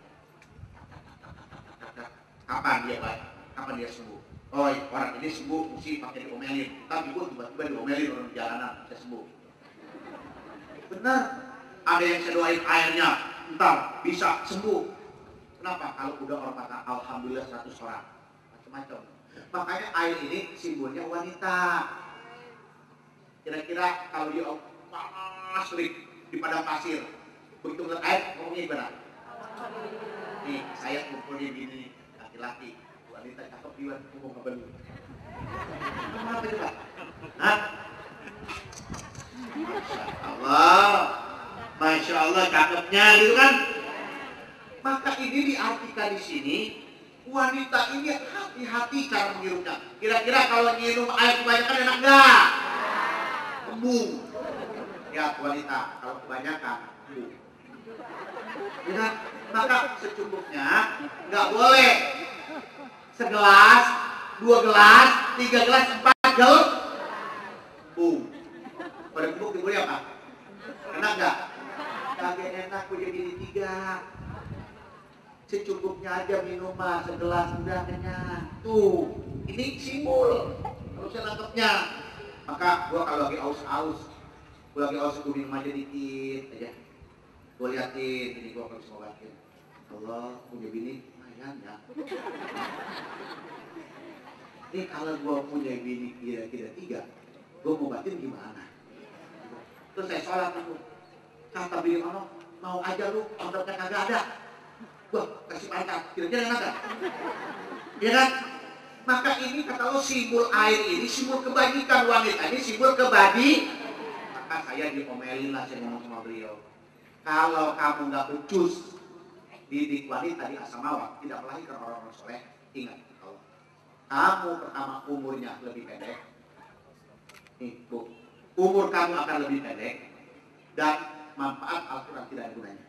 Kapan dia baik? Kapan dia sembuh? Oh orang ini sembuh mesti pakai diomelin. Tapi gue tiba-tiba diomelin orang di jalanan bisa sembuh. Benar. Ada yang saya doain airnya ntar bisa sembuh. Kenapa? Kalau udah orang kata alhamdulillah 100 orang. Macam-macam. Makanya air ini simbolnya wanita. Kira-kira kalau dia panas terik di padang pasir, begitu ngeliat air ngomongnya gimana? Nih saya ngumpulin gini laki-laki, wanita cakep juga ngomong apa dulu? Ngomong apa coba? Hah? Masya Allah cakepnya gitu kan? Maka ini diartikan di sini. Wanita ini hati-hati cara mengirupnya. Kira-kira kalau ngirup air kebanyakan enak nggak? Embung. Ya wanita kalau kebanyakan embung. Ya, maka secukupnya nggak boleh segelas, 2 gelas, 3 gelas, 4 gelas. Embung. Pada embung diboleh apa? Enak nggak? Kagak enak, gue jadi 3. secukupnya aja minum mah, segelas udah kenyang. Tuh, ini simbol. Harusnya nangkepnya. Maka gua kalau lagi aus-aus, gua minum aja dikit aja. Gua liatin, ini gua harus ngobatin. Allah punya bini, lumayan ya. Ini kalau gua punya bini kira-kira 3, gua ngobatin gimana? Terus saya sholat dulu. Kata bini Allah, mau aja lu, obatnya kagak ada. Wah, kasih pantang, kira-kira enak gak? Ya kan? Maka ini kata lo simbol air ini, simbol kebajikan wanita ini, simbol Maka saya diomelin lah, saya ngomong sama beliau. Kalau kamu gak becus didik wanita di Asamawa, tidak melahirkan orang-orang soleh, ingat kalau kamu pertama umurnya lebih pendek, nih bu, umur kamu akan lebih pendek dan manfaat Al-Quran tidak ada gunanya.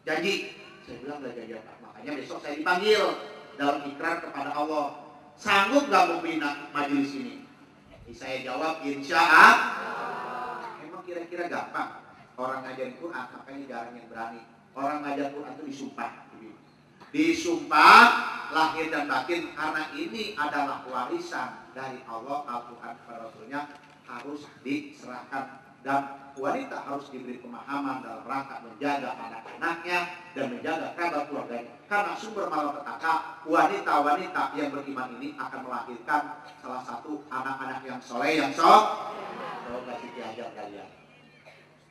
Janji. Saya bilang gak janji apa. Makanya besok saya dipanggil dalam ikrar kepada Allah. Sanggup gak membina majelis ini? Saya jawab insya Allah. Emang kira-kira gampang orang ngajar Quran, makanya jarang yang berani. Orang ngajar Quran itu disumpah. Disumpah lahir dan batin karena ini adalah warisan dari Allah. Al-Quran kepada Rasulnya harus diserahkan. Dan wanita harus diberi pemahaman dalam rangka menjaga anak-anaknya dan menjaga kabar keluarganya. Karena sumber malapetaka, wanita-wanita yang beriman ini akan melahirkan salah satu anak-anak yang soleh, yang sok. Kalau kasih diajar kalian,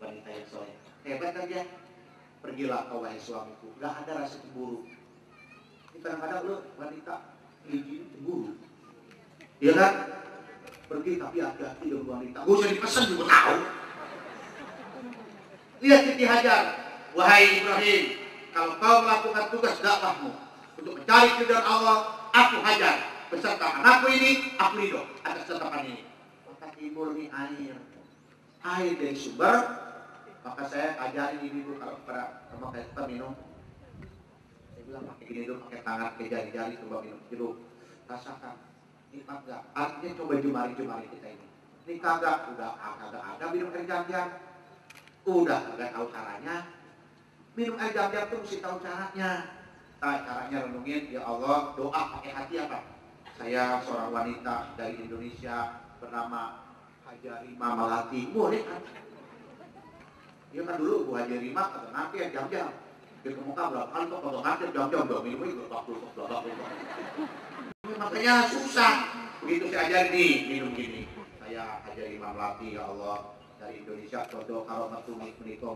wanita yang soleh, hebat kan dia? Pergilah kau wahai suamiku, gak ada rasa cemburu. Ini kadang-kadang lu wanita izin cemburu, iya kan? Pergi tapi hati-hati dengan wanita. Gak usah dipesan juga tahu. Lihat Siti Hajar, wahai Ibrahim, kalau kau melakukan tugas dakwahmu untuk mencari keridhaan Allah, aku Hajar beserta anakku ini, aku ridho atas tetapan ini. Maka timbul nih air dari sumber. Maka saya ajarin ibu kalau pada kita minum, saya bilang pakai gini dulu, pakai tangan, pakai jari-jari, coba minum dulu, rasakan. Nikmat gak? Artinya coba jemari-jemari kita ini. Ini kagak, udah kagak ada minum air jam-jam. Udah kagak tahu caranya. Minum air jam-jam tuh mesti tahu caranya. Caranya renungin, ya Allah, doa pakai hati apa? Saya seorang wanita dari Indonesia bernama Hajarima Malati. Boleh kan? Dia kan dulu Bu Hajarima kata nanti ya jam-jam. Dia ke muka berapa kali kok kagak ngantir jam-jam, udah minum itu babak. Makanya susah. Begitu saya ajarin nih minum gini. Saya ajarin Imam Lati, ya Allah, dari Indonesia contoh kalau metunik menikah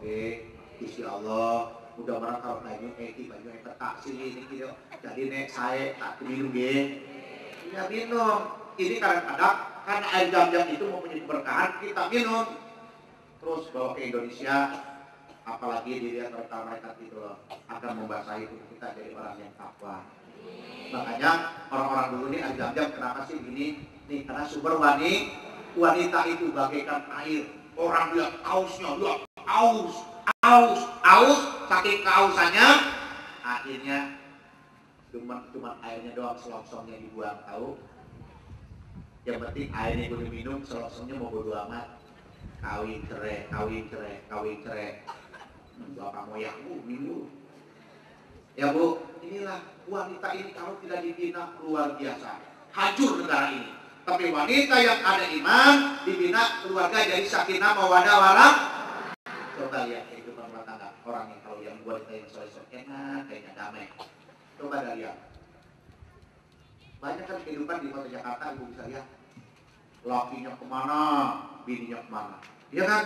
isi Allah, udah marah kalau baju baju petak sini gitu. Jadi nek saya tak minum ya minum. Ini kadang-kadang karena air jam-jam itu mempunyai keberkahan, kita minum. Terus bawa ke Indonesia, apalagi dilihat mereka itu loh, akan membasahi tubuh kita jadi orang yang takwa. Makanya orang-orang dulu ini air jam-jam kenapa sih gini? Nih karena sumber wanita itu bagaikan air. Orang lihat ausnya, lihat aus, saking kehausannya, akhirnya cuma airnya doang, selongsongnya dibuang, tahu? Yang penting airnya gue minum, selongsongnya mau bodo amat. Kawin cerai. Bapak moyangmu minum. Ya Bu, inilah wanita ini kalau tidak dibina luar biasa, hancur negara ini. Tapi wanita yang ada iman, dibina keluarga jadi sakinah mawaddah warahmah. Coba lihat kehidupan rumah tangga orang yang kalau yang wanita yang soleh-soleh enak, kayaknya damai. Coba lihat. Banyak kan kehidupan di kota Jakarta, Ibu bisa lihat. Lakinya kemana, bininya kemana. Iya kan?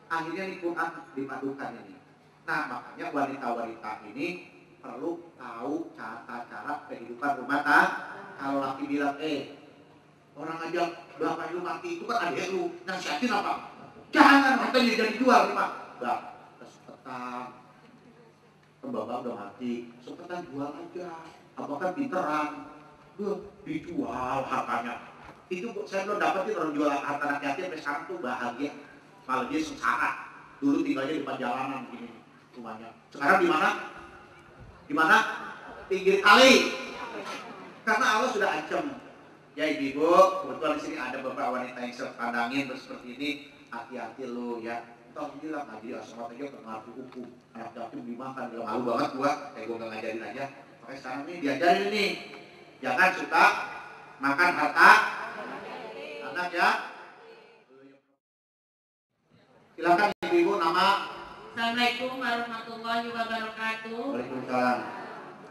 Akhirnya di Quran dipadukan ini. Nah makanya wanita-wanita ini perlu tahu cara kehidupan rumah tangga. Kalau laki bilang, orang aja bapak lu mati itu kan adek lu, nasihatin apa? Jangan hartanya jadi jual rumah. Enggak, sepetan bapak udah mati, sepetan jual aja. Apa kan pinteran, dijual hartanya. Itu saya belum dapetin orang jual harta anak yatim sampai sekarang tuh bahagia. Malah dia sengsara. Dulu tinggalnya di depan jalanan begini rumahnya. Sekarang di mana? Di mana? Pinggir kali. Karena Allah sudah ancam. Ya ibu, kebetulan di sini ada beberapa wanita yang sepandangin seperti ini. Hati-hati lu ya. Tong bilang tadi asal aja pengaruh hukum. Anak yatim dimakan, bilang malu banget gua. Gua nggak ngajarin aja. Makanya sekarang ini diajarin nih. Jangan suka makan harta anak ya. Silakan ibu-ibu nama. Assalamualaikum warahmatullahi wabarakatuh. Waalaikumsalam.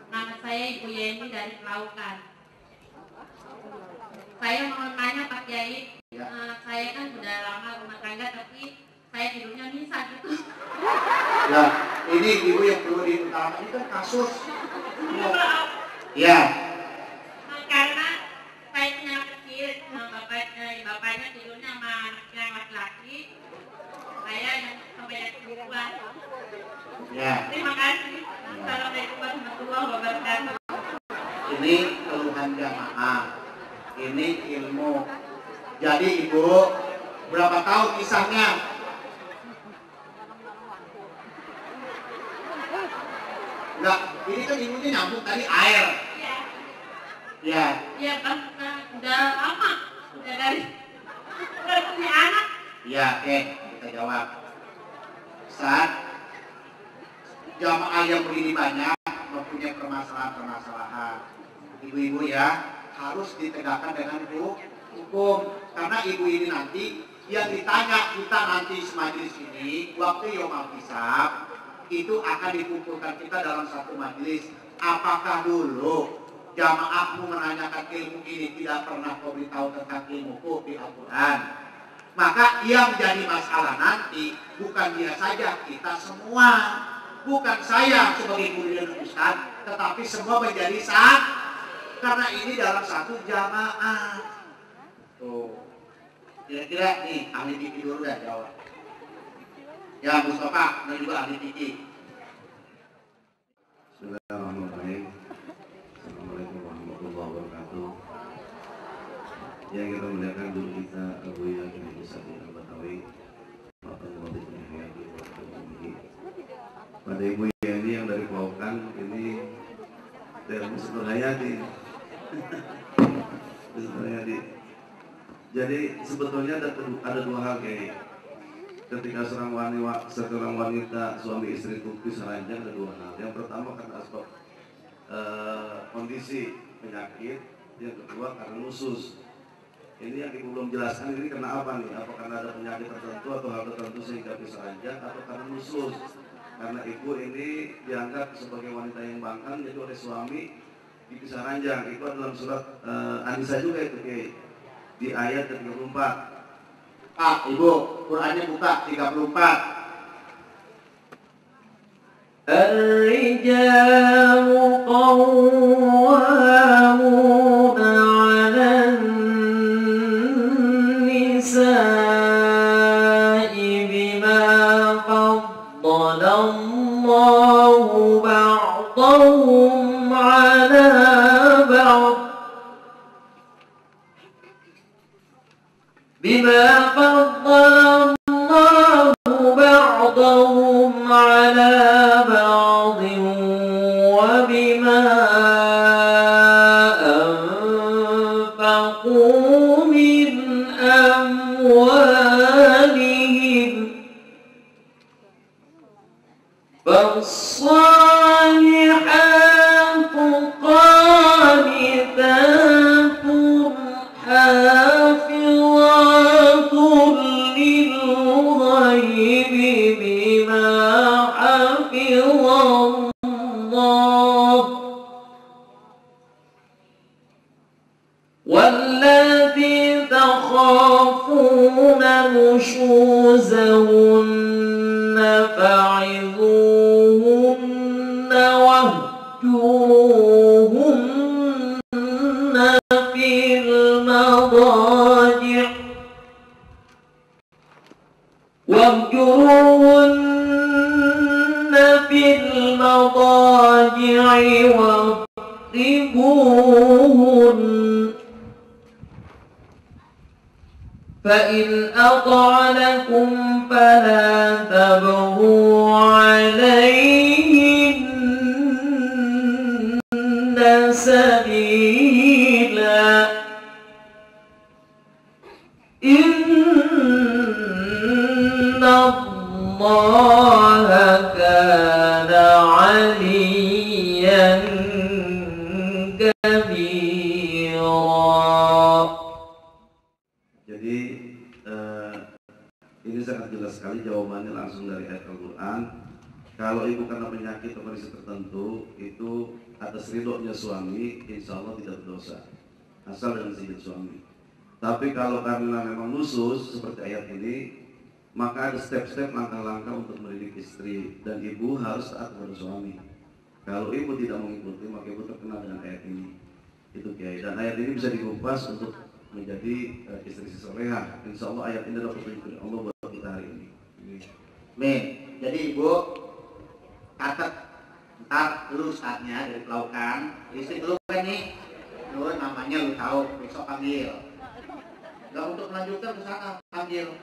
Nama saya Ibu Yeni dari Pelaukan. Saya mohon tanya Pak Kiai, Ya. Saya kan sudah lama rumah tangga tapi saya tidurnya bisa gitu. Ya, ini ibu yang perlu diutamakan ini kan kasus. Ya. Karena saya punya anak kecil, bapaknya tidurnya sama anak yang laki-laki, saya yang sampai yang perempuan. Ya. Terima kasih. Assalamualaikum warahmatullahi wabarakatuh. Ini keluhan jamaah. Ini ilmu. Jadi ibu, berapa tahun kisahnya? Enggak, ini kan ibunya nyambung tadi air. Iya. Ya. Iya kan, udah lama, udah dari punya anak. Ya, oke, kita jawab. Saat jamaah yang begini banyak mempunyai permasalahan-permasalahan. Ibu-ibu ya, harus ditegakkan dengan hukum. Karena ibu ini nanti yang ditanya kita nanti semajelis ini waktu Yaumul Hisab itu akan dikumpulkan kita dalam satu majelis. Apakah dulu jamaahmu menanyakan ilmu ini tidak pernah kau beritahu tentang ilmuku di Al-Quran? Maka yang jadi masalah nanti bukan dia saja, kita semua. Bukan saya sebagai guru dan ustaz, tetapi semua menjadi satu. Karena ini dalam satu jamaah. Tuh. Kira-kira nih ahli fikih dulu dah jawab. Ya Mustafa dan juga ahli fikih. Bismillahirrahmanirrahim. Assalamualaikum warahmatullahi wabarakatuh. Yang kita muliakan guru kita Abu Yakin Musadi Al-Batawi. Pada ibu ini yang dari Pelaukan ini ilmu Sudarayadi. Sudarayadi. Jadi sebetulnya ada dua hal kayak ketika seorang wanita suami istri itu pisah ranjang, ada dua hal. Yang pertama karena asbab kondisi penyakit, yang kedua karena nusus. Ini yang ibu belum jelaskan ini karena apa nih? Apa karena ada penyakit tertentu atau hal tertentu sehingga pisah ranjang atau karena nusus? Karena ibu ini dianggap sebagai wanita yang bangkang, jadi oleh suami dipisah ranjang. Itu dalam surat An-Nisa juga itu di ayat 34. Pak, ibu, Qurannya buka 34. الرجال قوامون على النساء بما فضل الله بعضهم على بعض بما فضل الله بعضهم على بعض وبما أنفقوا من أموالهم فالصالحات قانتات حافظات للغيب بما حفظ الله واللاتي تخافون نشوزهن فعظوهن واهجروهن في المضاجع واضربوهن فإن أطعنكم فلا تبغوا عليهن سبيلا إن الله Allah kana 'aliyan kabira. Jadi ini sangat jelas sekali jawabannya langsung dari ayat Al-Quran. Kalau ibu karena penyakit atau kondisi tertentu itu atas ridhonya suami, insya Allah tidak berdosa asal dengan izin suami. Tapi kalau karena memang nusus seperti ayat ini, maka ada step-step langkah-langkah untuk mendidik istri, dan ibu harus taat kepada suami. Kalau ibu tidak mengikuti, maka ibu terkena dengan ayat ini. Itu Kiai. Dan ayat ini bisa dikupas untuk menjadi istri solehah. Insya Allah ayat ini adalah petunjuk Allah buat kita hari ini. Amin. Jadi ibu catat, ntar lu saatnya dari Pelaukan, istri lu kan nih, lu namanya lu tahu, besok panggil. Gak untuk melanjutkan ke sana, panggil.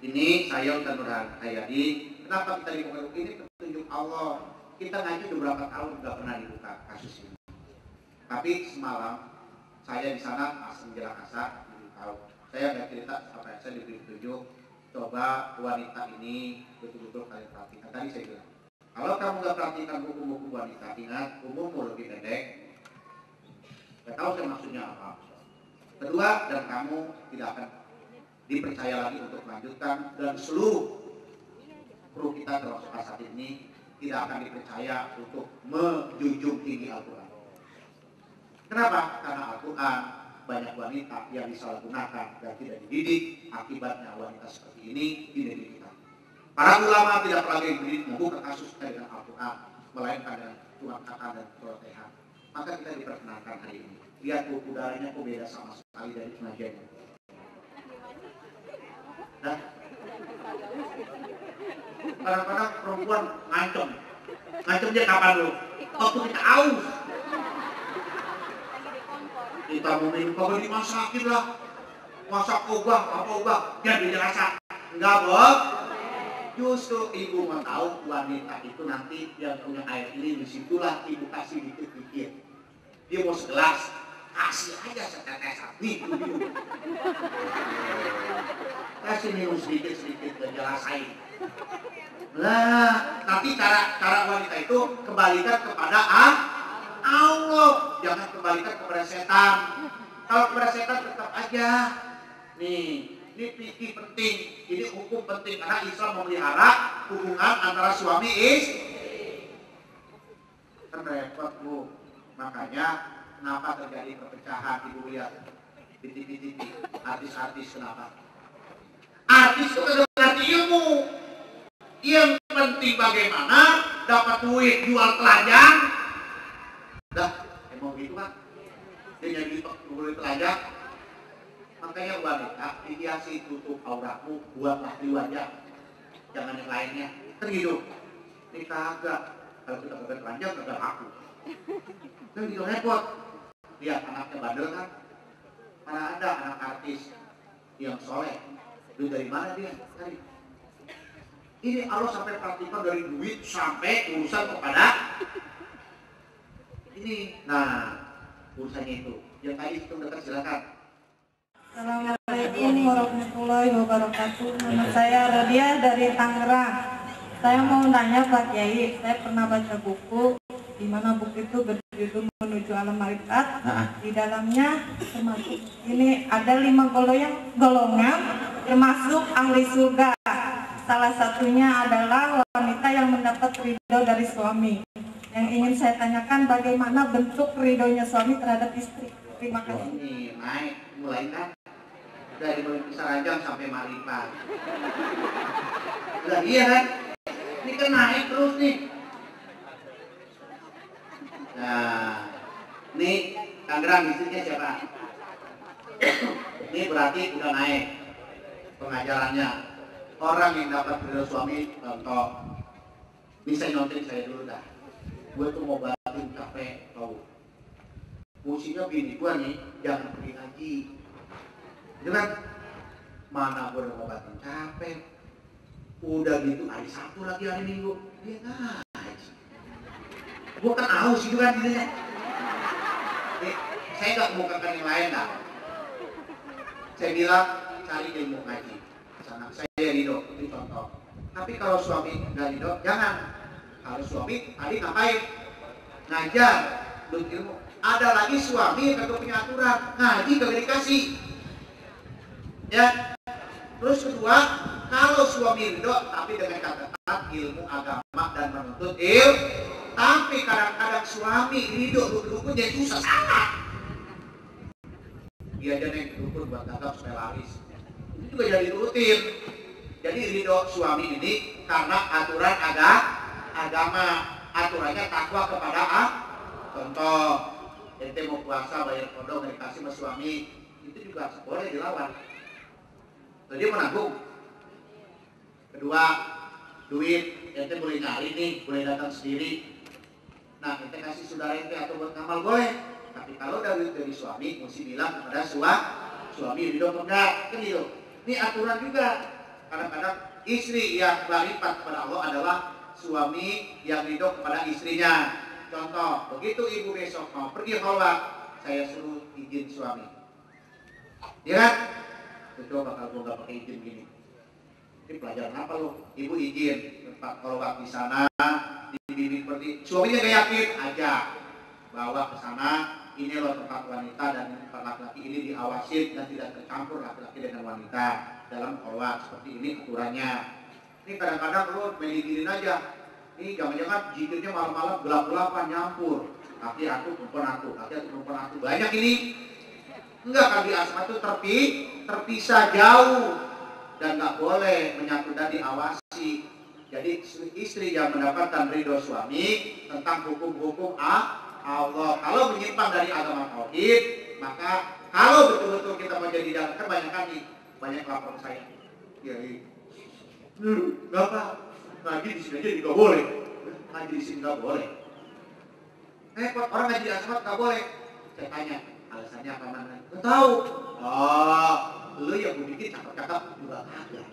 Ini saya Ustaz Nur Hayadi. Kenapa kita dibuka ini? Petunjuk Allah. Kita ngaji udah berapa tahun nggak pernah dibuka kasus ini. Tapi semalam saya di sana masih menjelang asar, tahu. Saya nggak cerita sampai saya diberi petunjuk. Coba wanita ini betul-betul kalian perhatikan. Tadi saya bilang, kalau kamu nggak perhatikan hukum-hukum wanita, ingat umurmu lebih pendek. Nggak tahu saya maksudnya apa. Kedua, dan kamu tidak akan dipercaya lagi untuk melanjutkan, dan seluruh kru kita termasuk saat ini tidak akan dipercaya untuk menjunjung tinggi Al-Quran. Kenapa? Karena Al-Quran banyak wanita yang disalahgunakan dan tidak dididik. Akibatnya wanita seperti ini di negeri kita. Para ulama tidak pernah mendidik membuka kasus dengan Al-Quran, melainkan dengan cuma kata dan pelotehan. Maka kita diperkenalkan hari ini. Lihat udaranya kok beda sama sekali dari pengajiannya. Nah, kadang-kadang perempuan ngancem dia kapan dulu? Waktu kita aus, kita mau minum kagak dimasakin lah, masak obah apa obah biar dia rasa enggak boh. Justru ibu mau tahu wanita itu nanti yang punya air ini, disitulah ibu kasih dikit-dikit. Dia mau segelas, kasih aja setetesan, nih minum. Kasih minum sedikit-sedikit dan jelasain. Nah, tapi cara wanita itu kembalikan kepada Allah, jangan kembalikan kepada setan. Kalau kepada setan tetap aja. Nih, ini fikih penting, ini hukum penting karena Islam memelihara hubungan antara suami istri. Kan repot Bu. Makanya kenapa terjadi perpecahan? Ibu lihat di TV artis-artis kenapa? Artis itu kan ngerti ilmu. Yang penting bagaimana dapat duit jual telanjang. Dah, emang gitu kan? Dia jadi duit telanjang. Makanya wanita dihiasi tutup auratmu, buatlah di wajah. Jangan yang lainnya. Kan gitu. Ini kagak. Kalau kita pakai telanjang kagak laku. Kan gitu repot. Lihat anaknya bandel kan? Mana ada anak artis yang soleh? Duit dari mana dia? Dari. Ini Allah sampai perhatikan dari duit sampai urusan kepada ini. Nah, urusannya itu. Yang tadi itu dekat silakan. Assalamualaikum warahmatullahi wabarakatuh. Nama saya Rodia dari Tangerang. Saya mau nanya Pak Kiai, saya pernah baca buku di mana buku itu berjudul Menuju Alam Malaikat. Di dalamnya termasuk ini ada 5 golongan termasuk ahli surga. Salah satunya adalah wanita yang mendapat ridho dari suami. Yang ingin saya tanyakan bagaimana bentuk ridhonya suami terhadap istri. Terima kasih. Ini naik mulai kan dari Saranjang sampai Maripah. Udah iya kan? Ini kan naik terus nih. Nah, ini Tangerang istrinya siapa? Ini berarti udah naik pengajarannya. Orang yang dapat ridho suami, contoh, ini saya nyontek saya dulu dah. Gue tuh mau batin kafe, tau. Musinya bini gue nih, jangan pergi ngaji. Itu kan, mana gue udah mau batin capek. Udah gitu, hari Sabtu lagi hari Minggu, dia ngaji. Gue kan haus itu kan dirinya. Saya gak kemukakan yang lain dah. Saya bilang, cari ilmu ngaji. Sana saya ridho, itu contoh. Tapi kalau suami nggak ridho, jangan. Kalau suami tadi ngapain? Ngajar, belum ilmu. Ada lagi suami yang kagak punya aturan, ngaji kagak dikasih. Ya. Terus kedua, kalau suami ridho tapi dengan catatan ilmu agama dan menuntut ilmu. Tapi kadang-kadang suami ridho dukun jadi susah sangat. Dia aja yang dukun buat gagap supaya laris. Itu juga jadi rutin. Jadi ridho suami ini karena aturan agama, aturannya takwa kepada Allah. Contoh, ente mau puasa bayar kodok dikasih sama suami, itu juga boleh dilawan. Jadi menanggung. Kedua, duit ente boleh nyari nih, boleh datang sendiri. Nah, ente kasih saudara ente atau buat ngamal boleh. Tapi kalau dari suami, mesti bilang kepada suami ridho enggak, kan gitu. Ini aturan juga. Kadang-kadang istri yang beriman kepada Allah adalah suami yang ridho kepada istrinya. Contoh, begitu ibu besok mau pergi keluar, saya suruh izin suami. Ya kan? Itu bakal gua nggak pakai izin gini. Ini pelajaran apa lo? Ibu izin tempat keluar di sana, dibimbing seperti suaminya gak yakin aja, bawa ke sana. Ini loh tempat wanita dan tempat laki-laki ini diawasin dan tidak tercampur laki-laki dengan wanita dalam keluar seperti ini aturannya. Ini kadang-kadang lo meligirin aja. Ini jangan-jangan jikirnya malam-malam gelap-gelapan nyampur. Laki aku perempuan aku, laki aku perempuan aku. Banyak ini. Enggak, kan di asma itu terpisah jauh dan nggak boleh menyatu dan diawasi. Jadi istri yang mendapatkan ridho suami tentang hukum-hukum Allah. Kalau menyimpang dari agama tauhid, maka kalau betul-betul kita mau jadi dalam, kan banyak lapor saya. Ya, nggak apa. Ngaji di sini aja juga boleh. Ngaji di sini nggak boleh. Orang ngaji di asmat nggak boleh. Saya tanya, alasannya apa mana? Nggak tahu. Oh, lu yang gue bikin cakep-cakep juga kagak.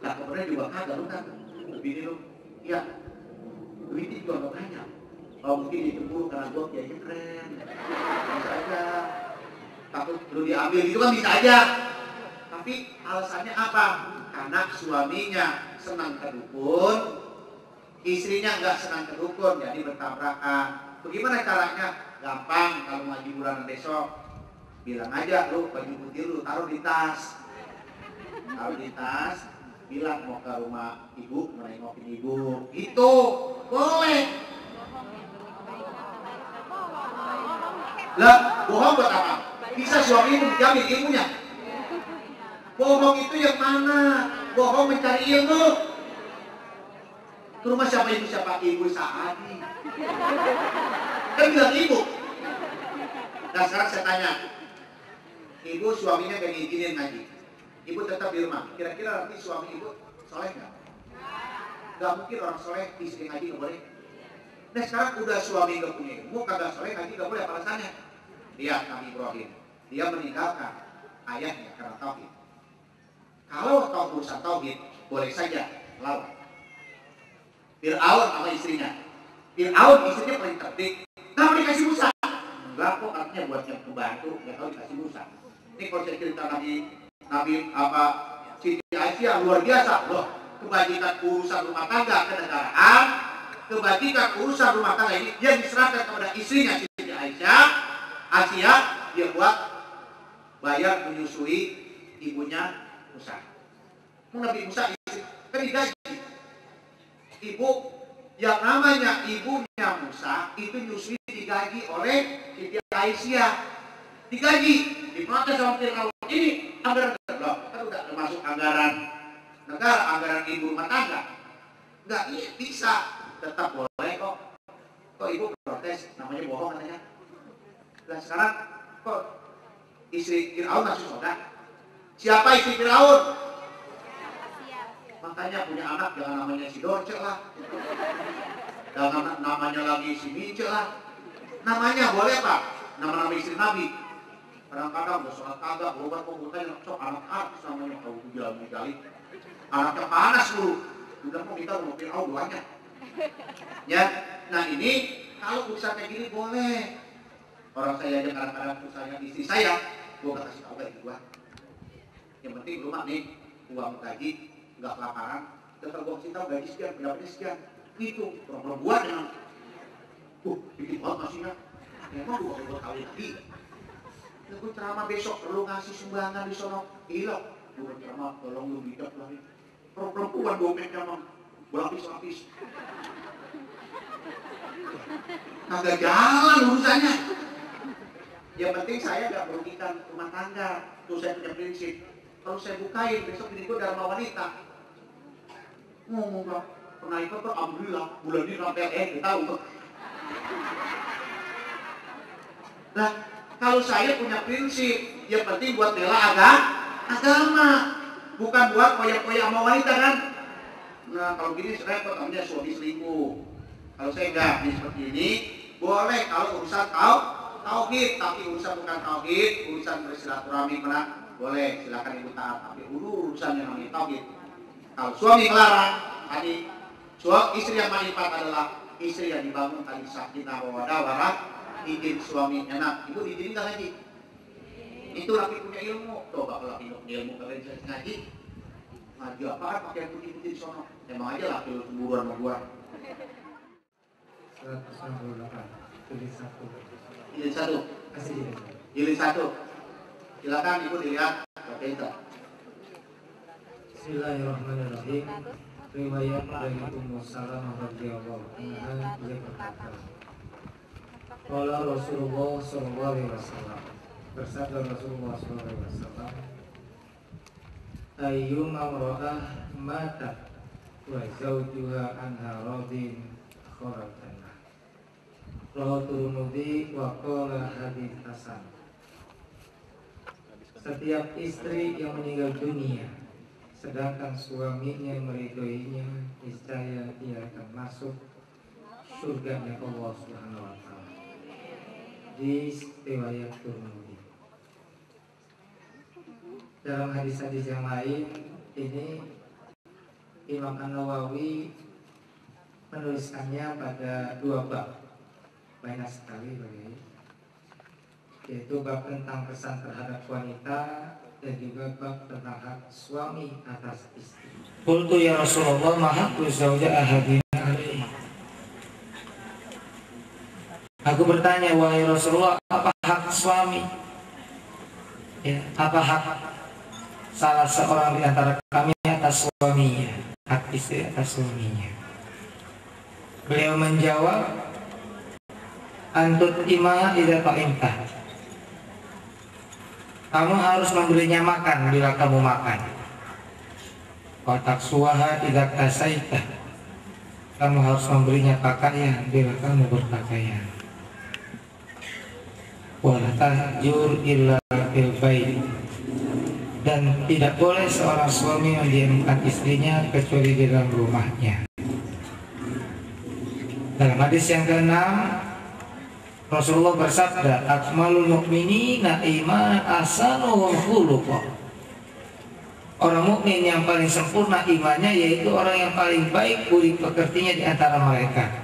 Lah kemudian juga kagak lu kan. Lebih ini lu, iya. Duitnya juga nggak banyak. Oh mungkin dicemburu karena gue kayaknya keren. Bisa aja. Takut lu diambil gitu kan bisa aja. Tapi alasannya apa? Karena suaminya senang ke dukun, istrinya nggak senang ke dukun, jadi bertabrakan. Bagaimana caranya? Gampang, kalau mau liburan besok, bilang aja lu baju putih lu taruh di tas, bilang mau ke rumah ibu, menengokin ibu, itu boleh. Lah, bohong buat apa? Bisa suami menjamin ilmunya. Bohong itu yang mana? Bohong mencari ilmu. Ke rumah siapa ibu? Siapa ibu Saadi? Kan bilang ibu. Nah sekarang saya tanya, ibu suaminya gak ngizinin ngaji, ibu tetap di rumah. Kira-kira nanti suami ibu soleh nggak? Gak mungkin orang soleh istri ngaji nggak boleh. Nah sekarang udah suami gak punya ilmu, kagak soleh ngaji nggak boleh. Apa alasannya? Lihat Nabi Ibrahim, dia meninggalkan ayahnya karena tauhid. Kalau tahu urusan tauhid, boleh saja lawan. Fir'aun sama istrinya. Fir'aun istrinya paling cerdik. Kenapa dikasih Musa? Enggak kok, artinya buat yang membantu, nggak tahu dikasih Musa. Ini kalau saya cerita Nabi Siti Aisyah luar biasa loh. Kebajikan urusan rumah tangga kenegaraan, kebajikan urusan rumah tangga ini yang diserahkan kepada istrinya Siti Aisyah, dia buat bayar menyusui ibunya Musa. Nabi Musa kan digaji. Ibu yang namanya ibunya Musa itu nyusui digaji oleh Siti Aisyah. Digaji, diprotes sama Fir'aun. Ini anggaran loh, kan udah termasuk anggaran negara, anggaran ibu rumah tangga. Enggak, iya bisa, tetap boleh kok. Kok ibu protes, namanya bohong katanya. Nah sekarang kok istri Fir'aun masuk surga? Siapa istri Fir'aun? Makanya punya anak jangan namanya si Dorce lah, jangan namanya lagi si Mince lah. Namanya boleh pak, nama-nama istri Nabi. Kadang-kadang udah sholat kagak, berobat komputer, sok anak artis namanya tahu jalan-jalan. Anaknya panas dulu, udah mau minta mau Fir'aun banyak. Ya, nah ini kalau urusan kayak gini boleh. Orang saya aja kadang-kadang susahnya istri saya, gua kasih tahu kayak gua. Yang penting rumah nih, uang gaji, nggak kelaparan, Setelah gua kasih tahu gaji sekian, pendapatnya sekian, itu perempuan yang bikin banget masihnya. Emang gua bakal kawin lagi. Ya gua ceramah besok perlu ngasih sumbangan di sono. Gila, gua ceramah tolong lu bijak lagi. Perempuan dompetnya mah berlapis-lapis. Kagak jalan urusannya. Yang penting saya gak merugikan rumah tangga. Tuh saya punya prinsip. Kalau saya bukain besok ini gua Dharma Wanita. Ngomong lah, pernah ikut tuh alhamdulillah bulan ini sampai tahu tuh. Nah, kalau saya punya prinsip, yang penting buat bela agama, bukan buat koyak-koyak sama wanita kan. Nah, kalau gini repot namanya suami selingkuh. Kalau saya enggak, ini seperti ini, boleh kalau urusan tauhid, tapi urusan bukan tauhid, urusan bersilaturahmi mana, boleh silakan ibu taat. Tapi urusan yang namanya tauhid. Kalau suami melarang, tadi istri yang manfaat adalah istri yang dibangun tadi sakinah mawaddah warahmah. Izin suami enak, ibu izin nggak ngaji? Itu laki punya ilmu. Coba kalau laki punya ilmu kalian bisa ngaji. Ngaji apaan pakai putih-putih di sono? Emang aja laki lu cemburuan sama gua. 168 tulis 1. Jilid 1. Jilid 1. Silakan ibu dilihat. Oke itu. Bismillahirrahmanirrahim. Riwayat dari Ummu Salamah radhiyallahu anha, dia berkata, qala Rasulullah sallallahu alaihi wasallam, bersabda Rasulullah sallallahu alaihi wasallam, ayyuma imra'ah matat wa zawjuha anha radin kharat jannah. Rawahu Tirmidzi wa qala hadits hasan. Setiap istri yang meninggal dunia sedangkan suaminya meridhoinya, niscaya dia akan masuk surganya Allah Subhanahu wa taala. Di riwayat Tirmidzi. Dalam hadis-hadis yang lain ini Imam An-Nawawi menuliskannya pada 2 bab. Banyak sekali bagi, yaitu bab tentang pesan terhadap wanita dan juga bab tentang hak suami atas istri. Qultu ya Rasulullah, ma haqqu zawja ahadina alaihi? Aku bertanya, wahai Rasulullah, apa hak suami? Ya, apa hak salah seorang di antara kami atas suaminya, hak istri atas suaminya? Beliau menjawab, antut ima idza ta'imta. Kamu harus memberinya makan bila kamu makan. Wa taksuha idza tasaita. Kamu harus memberinya pakaian bila kamu berpakaian. Wa tahjur illa fil bait. Dan tidak boleh seorang suami mendiamkan istrinya kecuali di dalam rumahnya. Dalam hadis yang ke-6, Rasulullah bersabda, akmalul mu'minina imanan ahsanuhum khuluqa. Orang mukmin yang paling sempurna imannya yaitu orang yang paling baik budi pekertinya di antara mereka.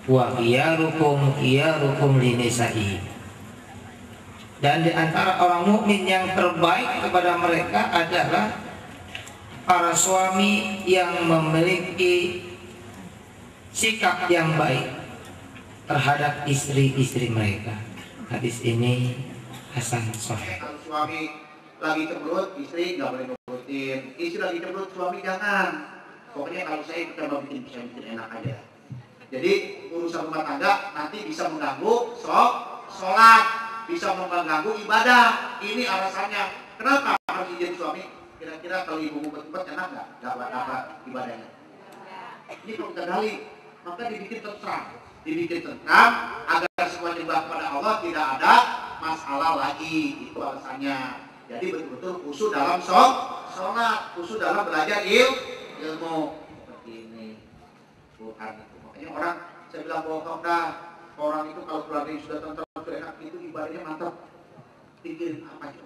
Wa khiyarukum linisai. Dan di antara orang mukmin yang terbaik kepada mereka adalah para suami yang memiliki sikap yang baik terhadap istri-istri mereka. Hadis ini hasan sahih. Kalau suami lagi cemberut, istri nggak boleh nurutin. Istri lagi cemberut, suami jangan. Pokoknya kalau saya kita mau bikin enak aja. Jadi urusan rumah tangga nanti bisa mengganggu sholat, bisa mengganggu ibadah. Ini alasannya. Kenapa harus izin suami? Kira-kira kalau ibu ngumpet-ngumpet enak nggak? Nggak apa ibadahnya. Ini kalau kita gali, maka dibikin tentram agar semua nyembah kepada Allah, tidak ada masalah lagi. Itu alasannya. Jadi betul-betul khusyuk dalam sholat, khusyuk dalam belajar ilmu seperti ini. Tuhan itu. Makanya orang, saya bilang bohong dah. Orang itu kalau keluarga yang sudah tentram, sudah enak itu ibadahnya mantap. Pikirin apa aja.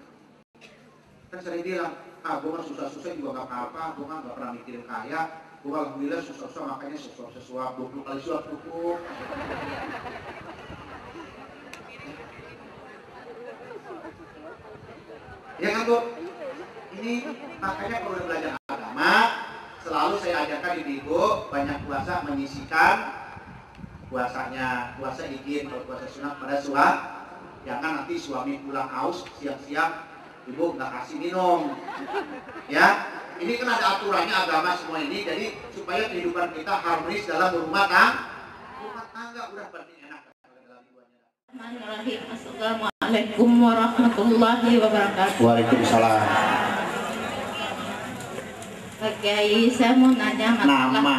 Kan sering bilang, gue mah susah-susah juga gak apa-apa, gue mah gak pernah mikirin kaya. Gue alhamdulillah susah-susah makanya sesuap 20 kali suap cukup. Ya kan Bu? Ini makanya perlu belajar agama. diajarkan ibu-ibu banyak puasa, menyisikan puasanya, puasa izin kalau puasa sunat pada suat. Jangan nanti suami pulang haus siang-siang ibu nggak kasih minum, ya. Ini kan ada aturannya agama semua ini, jadi supaya kehidupan kita harmonis dalam rumah tangga udah penting enak. Bismillahirrahmanirrahim. Assalamualaikum warahmatullahi wabarakatuh. Waalaikumsalam. Pak Kiai, saya mau nanya masalah.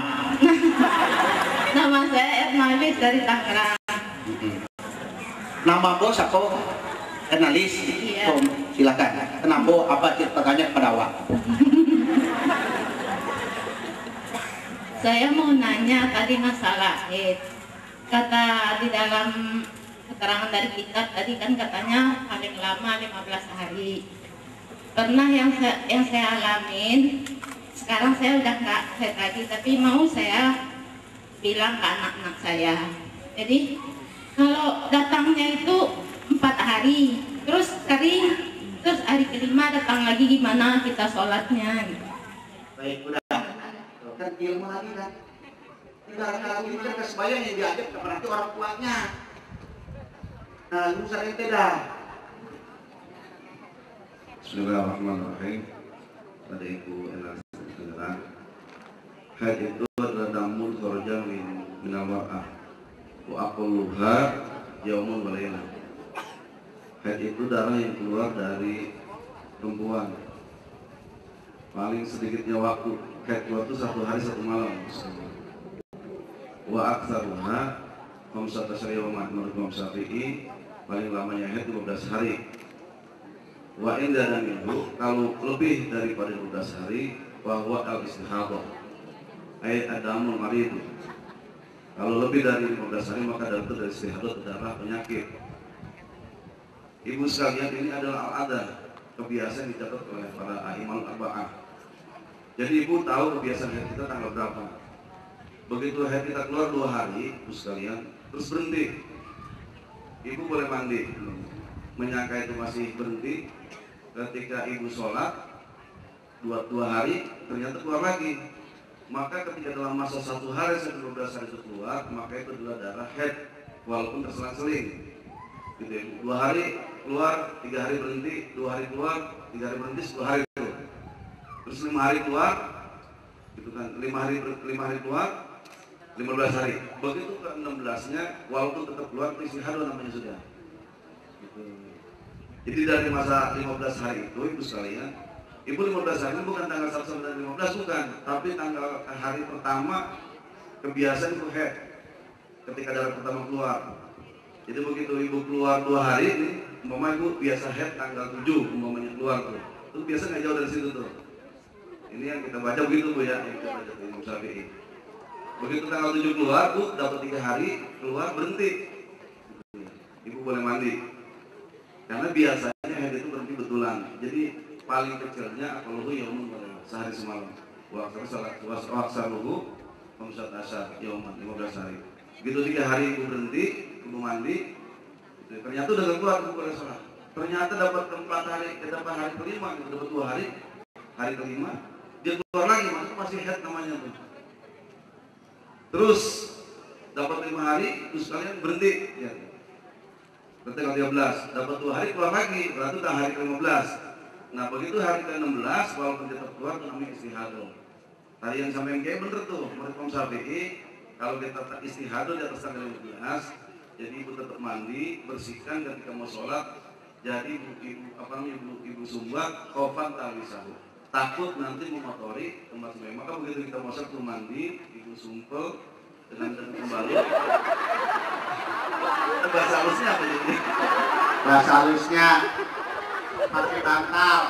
Nama saya Ernalis dari Tangerang. Nama bos apa? Ernalis. Iya. Oh, silakan. Kenapa? Apa pertanyaan kepada awak? Saya mau nanya tadi masalah haid. Kata di dalam keterangan dari kitab tadi kan katanya paling lama 15 hari. Pernah yang saya alamin, sekarang saya udah nggak haid lagi, tapi mau saya bilang ke anak-anak saya. Jadi kalau datangnya itu 4 hari, terus kering, terus hari kelima datang lagi, gimana kita sholatnya? Gitu. Baik, udah. Kan ilmu lagi kan. Kalau ini kan kesebayang yang diajak kepada orang tuanya. Nah, lu sering tidak. Bismillahirrahmanirrahim. Pada Ibu Enas Tangerang, haid itu adalah damun kharaja min al-mar'ah wa aqalluha yaumun wa lailah. Haid itu darah yang keluar dari perempuan. Paling sedikitnya waktu haid keluar itu 1 hari 1 malam. Wa aktsaruha 15 yawman menurut Imam Syafi'i, paling lamanya haid 15 hari. Wa in dana minhu, kalau lebih daripada 12 hari, bahwa al-istihadah ay adamul marid. Kalau lebih dari 15 hari maka darah itu dari istihadah, darah penyakit. Ibu sekalian, ini adalah al-adah, kebiasaan dicatat oleh para a'imah arba'ah. Jadi ibu tahu kebiasaan haid kita tanggal berapa. Begitu haid kita keluar 2 hari, ibu sekalian, terus berhenti. Ibu boleh mandi. Menyangka itu masih berhenti, ketika ibu sholat 2 hari ternyata keluar lagi. Maka ketika dalam masa 1 hari sampai 12 hari itu keluar, maka itu adalah darah haid walaupun terselang-seling. Gitu ya. 2 hari keluar, 3 hari berhenti, 2 hari keluar, 3 hari berhenti, 10 hari itu. Terus 5 hari keluar, gitu kan, 5 hari keluar, 15 hari. Begitu ke 16-nya, walaupun tetap keluar, itu istihadah namanya sudah. Gitu. Jadi dari masa 15 hari itu, ibu sekalian, ibu 15 hari itu bukan tanggal 1 sampai 15, bukan, tapi tanggal hari pertama kebiasaan itu haid. Ketika darah pertama keluar. Jadi begitu ibu keluar 2 hari ini, umpama ibu biasa haid tanggal 7, umpamanya keluar tuh. Itu biasa nggak jauh dari situ tuh. Ini yang kita baca begitu Bu ya, yang kita baca di Imam Syafi'i. Begitu tanggal 7 keluar, Bu dapat 3 hari keluar berhenti. Ibu boleh mandi. Karena biasanya haid itu berhenti betulan. Jadi paling kecilnya aqalluhu yaumun sehari semalam. Wa aksaruhu 15 yauman, 15 hari. Begitu 3 hari ibu berhenti, ibu mandi, ternyata udah gak keluar, ibu boleh sholat. Ternyata dapat 4 hari, dapat hari kelima, dapat 2 hari, hari kelima dia keluar lagi, maka masih haid namanya tuh. Terus dapat 5 hari, terus kalian berhenti, ya. Berarti tanggal 13, dapat 2 hari keluar lagi, berarti tanggal hari ke-15. Nah begitu hari ke-16, walaupun tetap keluar itu namanya istihadah. Tadi yang sampai kayak bener tuh, menurut Imam Syafi'i, kalau kita istihadah di atas tanggal 15, jadi ibu tetap mandi, bersihkan ketika mau sholat. Jadi ibu sumbat khofan talisahu, takut nanti memotori tempat sembahyang. Maka begitu kita mau sholat tuh mandi, ibu sumpel dengan kembali. Bahasa halusnya apa jadi? Bahasa halusnya pakai bantal.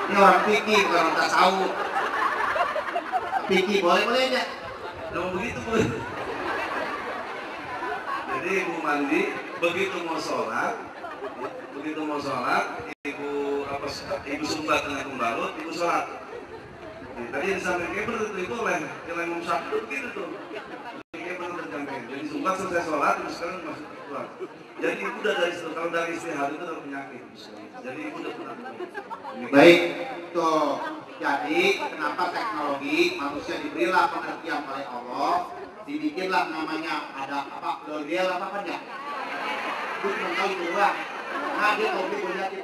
Ini orang pikir, orang tak tahu. Pikir boleh aja. Nah begitu boleh. Jadi ibu mandi, begitu mau sholat, ibu sumbat dengan pembalut, ibu sholat. Jadi, tadi yang disampaikan kayak benar itu oleh Imam Syafi'i begitu tuh. Kayak benar terjangkau. Jadi sumbat selesai sholat, ibu sekarang masuk keluar. Jadi ibu udah kalau dari istri hamil itu adalah penyakit. Jadi ibu udah pernah. Baik, tuh. Jadi kenapa teknologi manusia diberilah pengertian oleh Allah, dibikinlah namanya ada apa L'Oreal apa ya? Itu cuma tahu itu doang. Nah dia kalau punya itu.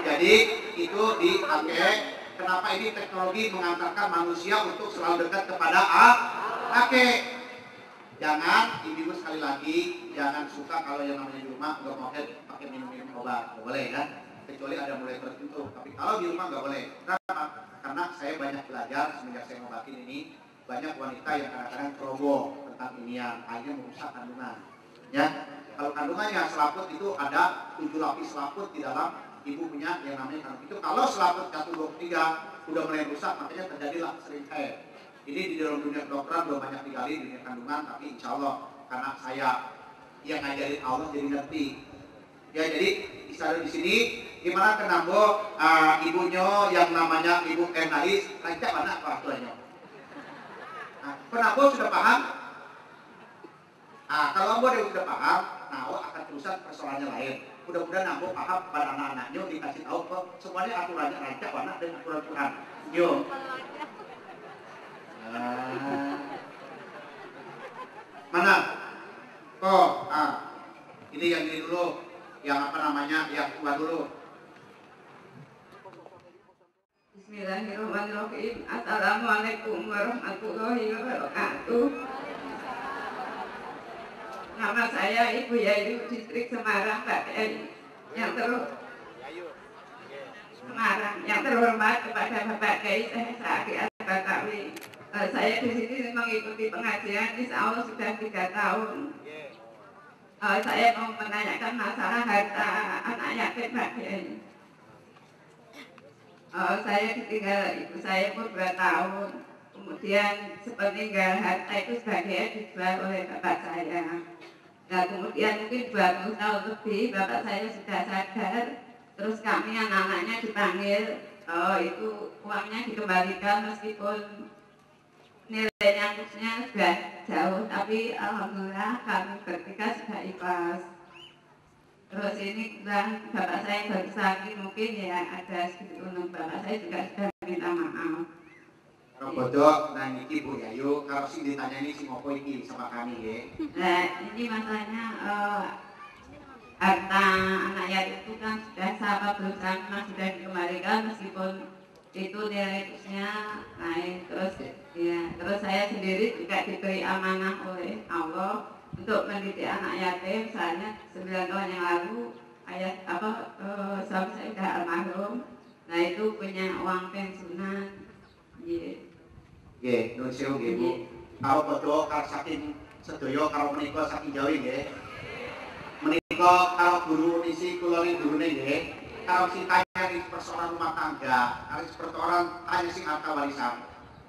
Jadi itu dipakai. Kenapa ini teknologi mengantarkan manusia untuk selalu dekat kepada kakek. Jangan, ibu sekali lagi, jangan suka kalau yang namanya di rumah nggak mau pakai minum-minum obat, nggak boleh kan? Kecuali ada mulai tertentu. Tapi kalau di rumah nggak boleh. Kenapa? Karena saya banyak belajar semenjak saya ngobatin ini, banyak wanita yang kadang-kadang ceroboh tentang inian, akhirnya merusak kandungan. Ya, kalau kandungannya selaput itu ada 7 lapis selaput di dalam ibu punya yang namanya kandung. Itu kalau selaput 1, 2, 3 udah mulai rusak, makanya terjadilah sering haid. Ini di dalam dunia kedokteran belum banyak digali di dunia kandungan, tapi insya Allah karena saya yang ngajarin Allah jadi ngerti. Ya jadi istilah di sini gimana kenambo ibunya yang namanya ibu Enais rancak mana apa tuanya. Nah, kenambo sudah paham? Kalau ambo sudah paham, nah akan terusan persoalannya lain. Mudah-mudahan ambo paham pada anak-anaknya dikasih tahu kok semuanya aturannya rancak mana dan aturan Tuhan. Yo. Mana? Oh, ini yang ini dulu, yang apa namanya, yang tua dulu. Bismillahirrahmanirrahim. Assalamualaikum warahmatullahi wabarakatuh. Nama saya Ibu Yayu, distrik Semarang, Pak Kiai. Yang Semarang, yang terhormat kepada Bapak Kiai Sehsaki Al-Bakawi. Saya di sini mengikuti pengajian, insya Allah sudah 3 tahun. Saya mau menanyakan masalah harta anak yatim Pak Kiai. Saya ditinggal ibu saya umur 2 tahun. Kemudian sepeninggal harta itu sebagian dijual oleh bapak saya. Nah kemudian mungkin 20 tahun lebih bapak saya sudah sadar. Terus kami anak-anaknya dipanggil, itu uangnya dikembalikan meskipun nilainya khususnya sudah jauh, tapi alhamdulillah kami bertiga sudah ikhlas. Terus ini bapak saya baru sakit, mungkin ya ada sedikit untung, bapak saya juga sudah minta maaf. Kalau bodoh, nah ini Bu Yayu, kalau sih ditanya ini si ngopo iki sama kami ya. Nah ini masalahnya harta anak yatim itu kan sudah sama berusaha sudah dikembalikan meskipun itu nilai khususnya naik. Terus ya, terus saya sendiri juga diberi amanah oleh Allah untuk mendidik anak yatim. Misalnya 9 tahun yang lalu ayah suami saya sudah almarhum. Nah itu punya uang pensiunan. Nggih, nuwun sewu nggih Bu. Kalau bodoh kalau saking sedaya kalau menika saking jauh nggih. Menika kalau guru nisi kula ning gurune nggih. Kalau si tanya di persoalan rumah tangga, kalau persoalan tanya sing harta warisan.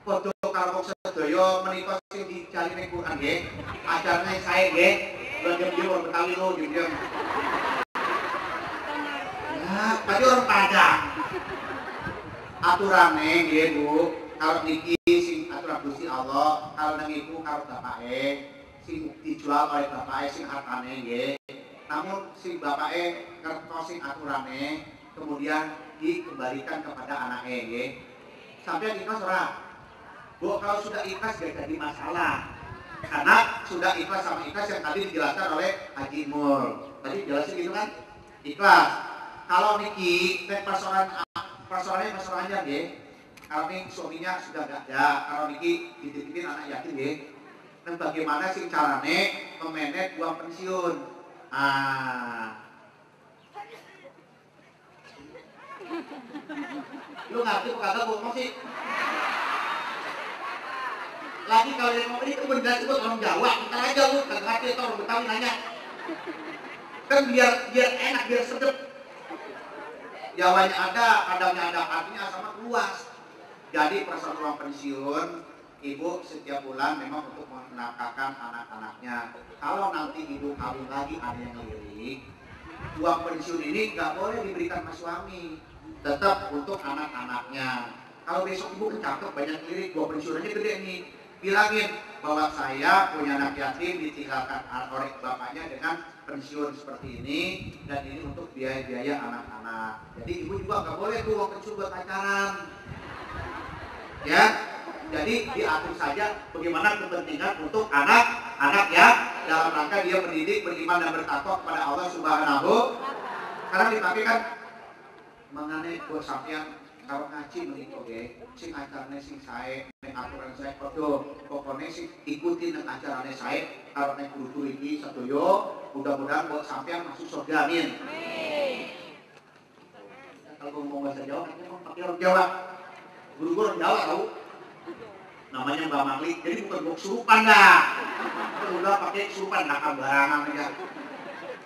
Bodoh kalau sedaya menika sing dijali ning Quran nggih. Ajarane saya nggih. Kula diam-diam orang Betawi lho, diam-diam. Nah, tadi orang Padang. Aturane nggih Bu, kalau niki sing aturan Gusti Allah, kalau nang ibu kalau bapake sing dijual oleh bapake sing hartane nggih. Namun si bapake ngertos sing aturane kemudian dikembalikan kepada anaknya nggih. Sampai ikhlas ora? Bu, kalau sudah ikhlas gak jadi masalah. Karena sudah ikhlas sama ikhlas yang tadi dijelaskan oleh Haji Mul. Tadi jelasin gitu kan? Ikhlas. Kalau niki persoalannya masalahnya nggih. Kalau ini suaminya sudah gak ada, kalau niki dititipin anak yatim nggih. Dan bagaimana sih carane memanage uang pensiun? Lu ngerti kok kagak Bu sih? Lagi kalau yang ngomong itu benar itu orang Jawa, kita aja lu kagak ngerti atau orang Betawi nanya. Kan biar enak, biar sedep. Jawanya ada, kadangnya ada, artinya sama luas. Jadi persoalan uang pensiun, ibu setiap bulan memang untuk menafkahkan anak-anaknya. Kalau nanti ibu kawin lagi ada yang ngelirik, uang pensiun ini nggak boleh diberikan ke suami, tetap untuk anak-anaknya. Kalau besok ibu kecakep banyak lirik, uang pensiunannya gede nih, bilangin bahwa saya punya anak yatim ditinggalkan oleh bapaknya dengan pensiun seperti ini, dan ini untuk biaya-biaya anak-anak. Jadi ibu juga nggak boleh tuh uang pensiun buat pacaran. Ya, jadi diatur saja bagaimana kepentingan untuk anak-anak ya, dalam rangka dia mendidik, beriman dan bertakwa kepada Allah Subhanahu. Sekarang dipakai kan mengenai buat sampean kalau ngaji mending oke, sing acarane sing sae, nek aturan sae pokoknya sing ikuti nek acarane sae, kalau nek guru iki sedoyo, mudah-mudahan buat sampean masuk surga, amin. Kalau ngomong bahasa Jawa, kan pakai orang Jawa. Guru-guru orang Jawa tahu. Namanya Mbak Mangli, jadi bukan buat surupan dah. Udah pakai surupan, dah barangan aja.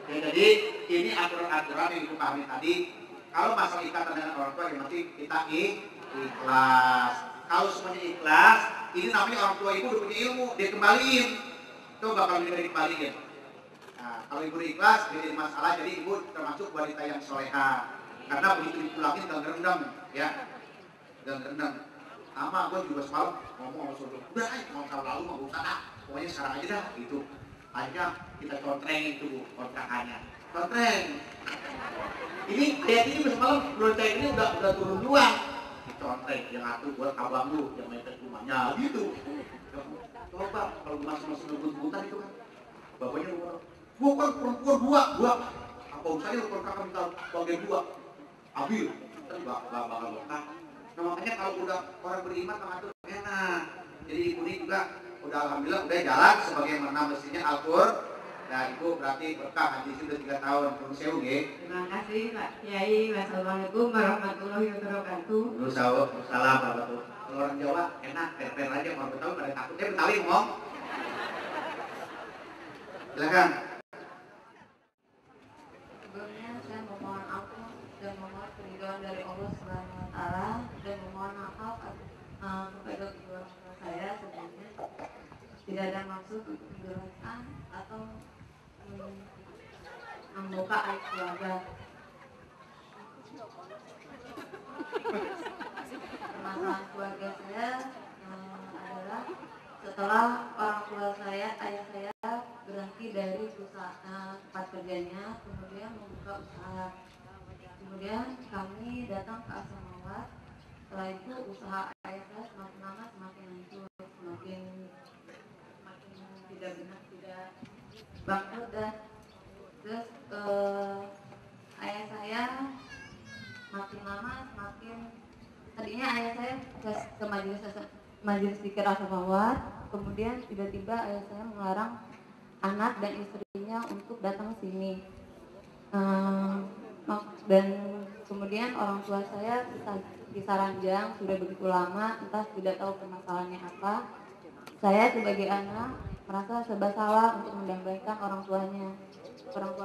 Ya, jadi ini aturan-aturan yang dipahami tadi. Kalau masalah ikatan dengan orang tua, yang penting kita ikhlas. Kalau semuanya ikhlas, ini namanya orang tua ibu udah punya ilmu, dia kembaliin. Itu bakal dikembaliin. Nah, kalau ibu ikhlas, jadi masalah, jadi ibu termasuk wanita yang soleha. Karena begitu dipulangin gak ngerendam, ya, gak ngerendam. Sama gue juga semalam ngomong sama saudara, udah aja mau tahun lalu mau usah ah, pokoknya sekarang aja dah gitu. Akhirnya kita contreng itu kontrakannya, contreng. Ini kayak ini semalam menurut saya ini udah turun duluan. Dicontreng, yang ngatur buat abang lu, yang main rumahnya gitu. Coba kalau masuk ngebut-ngebutan itu kan, bapaknya ngomong, gua kan perempuan dua. Apa usahanya lu kontrakan minta bagian dua? Abil, kan bakal lokal. Nah makanya kalau udah orang beriman mengatur enak. Jadi ibu ini juga udah alhamdulillah udah jalan sebagaimana mestinya Al-Qur'an. Nah ibu berarti berkah haji sudah 3 tahun. Terus saya uge. Terima kasih Pak Kiai. Wassalamualaikum warahmatullahi wabarakatuh. Waalaikumsalam warahmatullahi. Kalau orang Jawa enak, per aja orang Betawi pada takutnya Betawi ngomong. Silakan. Sebelumnya saya memohon ampun dan memohon keridhaan dari Allah Subhanahu wa taala dan memohon maaf kepada kedua orang tua saya sebelumnya. Tidak ada maksud untuk menjelaskan atau membuka aib keluarga. Permasalahan keluarga saya adalah setelah orang tua saya, ayah saya berhenti dari perusahaan tempat kerjanya, kemudian membuka usaha. Kemudian kami datang ke Asamawat. Setelah itu usaha ayah saya semakin lama semakin hancur, semakin tidak benar, tidak bangkrut, dan terus ayah saya makin lama semakin, tadinya ayah saya ke majelis zikir Asamawat, kemudian tiba-tiba ayah saya melarang anak dan istrinya untuk datang ke sini. Dan kemudian orang tua saya kisah ranjang sudah begitu lama, entah tidak tahu permasalahannya apa. Saya sebagai anak merasa serba salah untuk mendamaikan orang tua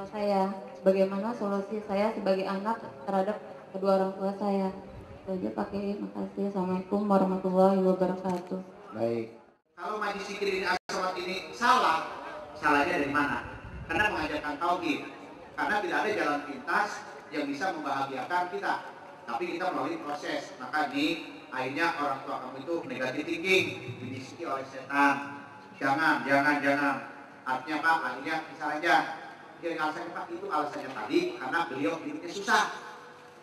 saya. Bagaimana solusi saya sebagai anak terhadap kedua orang tua saya? Itu aja Pak Kiai. Makasih. Assalamualaikum warahmatullahi wabarakatuh. Baik. Kalau majlis zikir ini Asamawat ini salah, salahnya dari mana? Karena mengajarkan tauhid. Karena tidak ada jalan pintas yang bisa membahagiakan kita, tapi kita melalui proses. Maka ini akhirnya orang tua kamu itu negatif thinking, dibisiki oleh setan. Jangan. Artinya Pak, akhirnya bisa aja. Jadi alasannya Pak, itu alasannya tadi karena beliau hidupnya susah.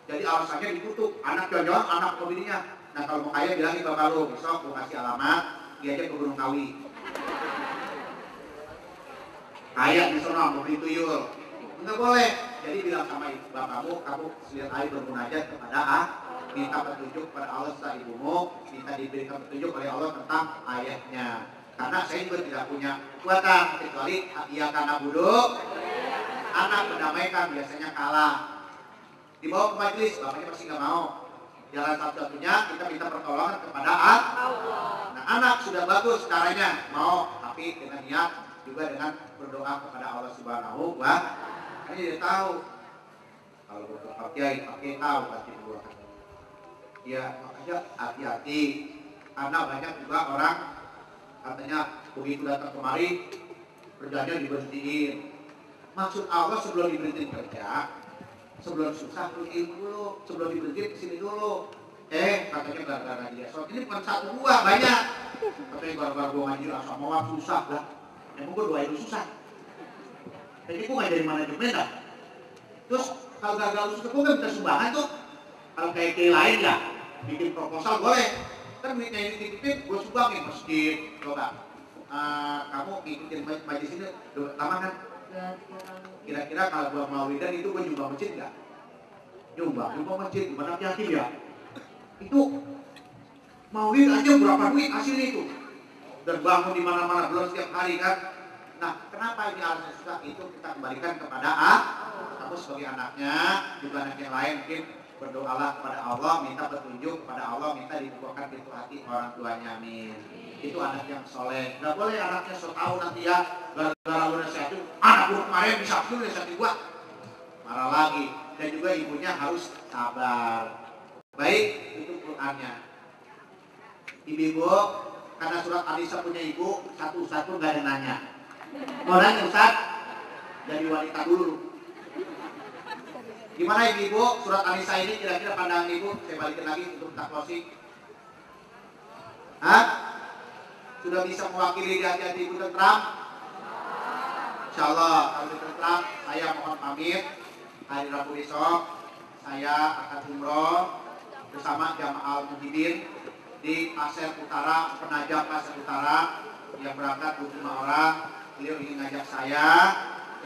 Jadi alasannya dikutuk, anak jangan anak pemilihnya. Nah kalau mau kaya bilangin bapak lu, besok lu kasih alamat, dia aja ke Gunung Kawi. Kaya di sana mau beli tuyul. Enggak boleh. Jadi bilang sama bapakmu, kamu selihat air bermunajat kepada minta petunjuk kepada Allah setelah ibumu, minta diberikan petunjuk oleh Allah tentang ayahnya. Karena saya juga tidak punya kekuatan kecuali ia karena buduk. Anak mendamaikan biasanya kalah. Dibawa ke majelis, bapaknya pasti nggak mau. Jalan satu-satunya kita minta pertolongan kepada Allah. Nah anak sudah bagus caranya, mau, tapi dengan niat juga dengan berdoa kepada Allah Subhanahu wa taala. Ini dia tahu. Kalau berdoa Pak Kiai tahu pasti berdoa. Ya makanya hati-hati. Karena banyak juga orang katanya begitu datang kemari kerjanya diberhentiin. Maksud Allah sebelum diberhentiin kerja, sebelum susah perlu ilmu dulu, sebelum diberhentiin kesini dulu. Katanya gara-gara dia. So ini bukan 1 2 banyak. Katanya gara-gara gue ngaji asal mawar susah lah. Emang gue doain lu susah. Jadi gue gak jadi manajemen dah. Terus kalau gagal lu susah gue gak minta sumbangan tuh. Kalau kayak lain ya, bikin proposal boleh. Kan duitnya ini dititipin, gue sumbangin masjid. Coba, kamu ngikutin majelis ini lama kan? Kira-kira kalau gue mau widan itu gue nyumbang masjid nggak? Nyumbang masjid, gimana yakin ya? Itu maulid aja berapa duit hasilnya itu? Dan bangun di mana-mana belum setiap hari kan? Nah, kenapa ini alasan susah? Itu kita kembalikan kepada kamu sebagai anaknya, juga anak yang lain mungkin berdoalah kepada Allah, minta petunjuk kepada Allah, minta dibukakan pintu hati orang tuanya, amin. Itu anak yang soleh. Nggak boleh anaknya so tahu nanti ya, gara-gara lu nasihatin, anak lu kemarin bisa dulu nasihatin gua, marah lagi. Dan juga ibunya harus sabar. Baik, itu Qur'annya. Ibu-ibu, karena surat An-Nisa punya ibu, satu-satu nggak ada nanya. Mau nanya Ustaz? Jadi wanita dulu. Gimana ibu-ibu, surat An-Nisa ini kira-kira pandangan ibu? Saya balikin lagi untuk kita closing. Hah? Sudah bisa mewakili di hati-hati ibu tentram? Insya Allah, kalau tentram, saya mohon pamit. Hari Rabu besok, saya akan umroh bersama Jamaah Al-Muhibin di Pasir Utara, Penajam Pasir Utara, yang berangkat 25 orang. Beliau ingin ngajak saya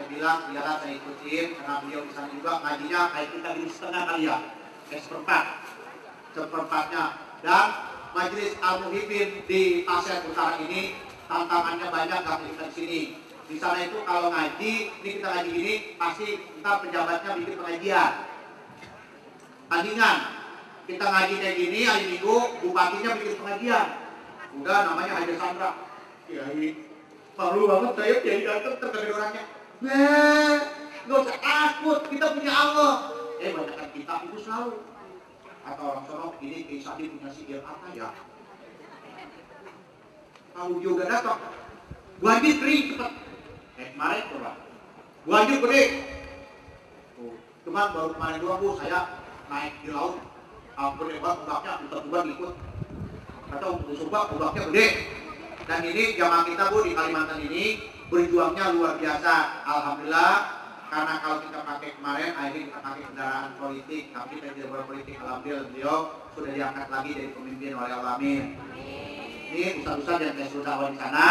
bilang, iyalah saya ikutin, karena beliau di sana juga ngajinya kayak kita di setengah kali ya, kayak seperempatnya. Dan Majelis Al-Muhibin di Pasir Utara ini tantangannya banyak, gak kita di sini. Di sana itu kalau ngaji, ini kita ngaji gini, pasti kita pejabatnya bikin pengajian, tandingan. Kita ngaji kayak gini, hari Minggu, bupatinya bikin pengajian. Udah namanya Haji Sandra. Kiai, malu banget saya kiai datang terkena orangnya. Nah, gak usah takut, kita punya Allah. Banyakkan kita itu selalu. Atau orang sono, ini Kiai Sadi punya sihir apa ya? Kalau juga datang, wajib kering cepet. Kemarin coba, wajib gede. Cuman baru kemarin doang bu, saya naik di laut. Gede banget ombaknya, putar-putar ikut. Kata untuk sumpah ombaknya gede. Dan ini jamaah kita bu di Kalimantan ini berjuangnya luar biasa. Alhamdulillah, karena kalau kita pakai kemarin, akhirnya kita pakai kendaraan politik, tapi kita tidak berpolitik. Alhamdulillah beliau sudah diangkat lagi dari pemimpin oleh Allah, amin. Ini ustaz-ustaz yang saya sudah dakwah di sana,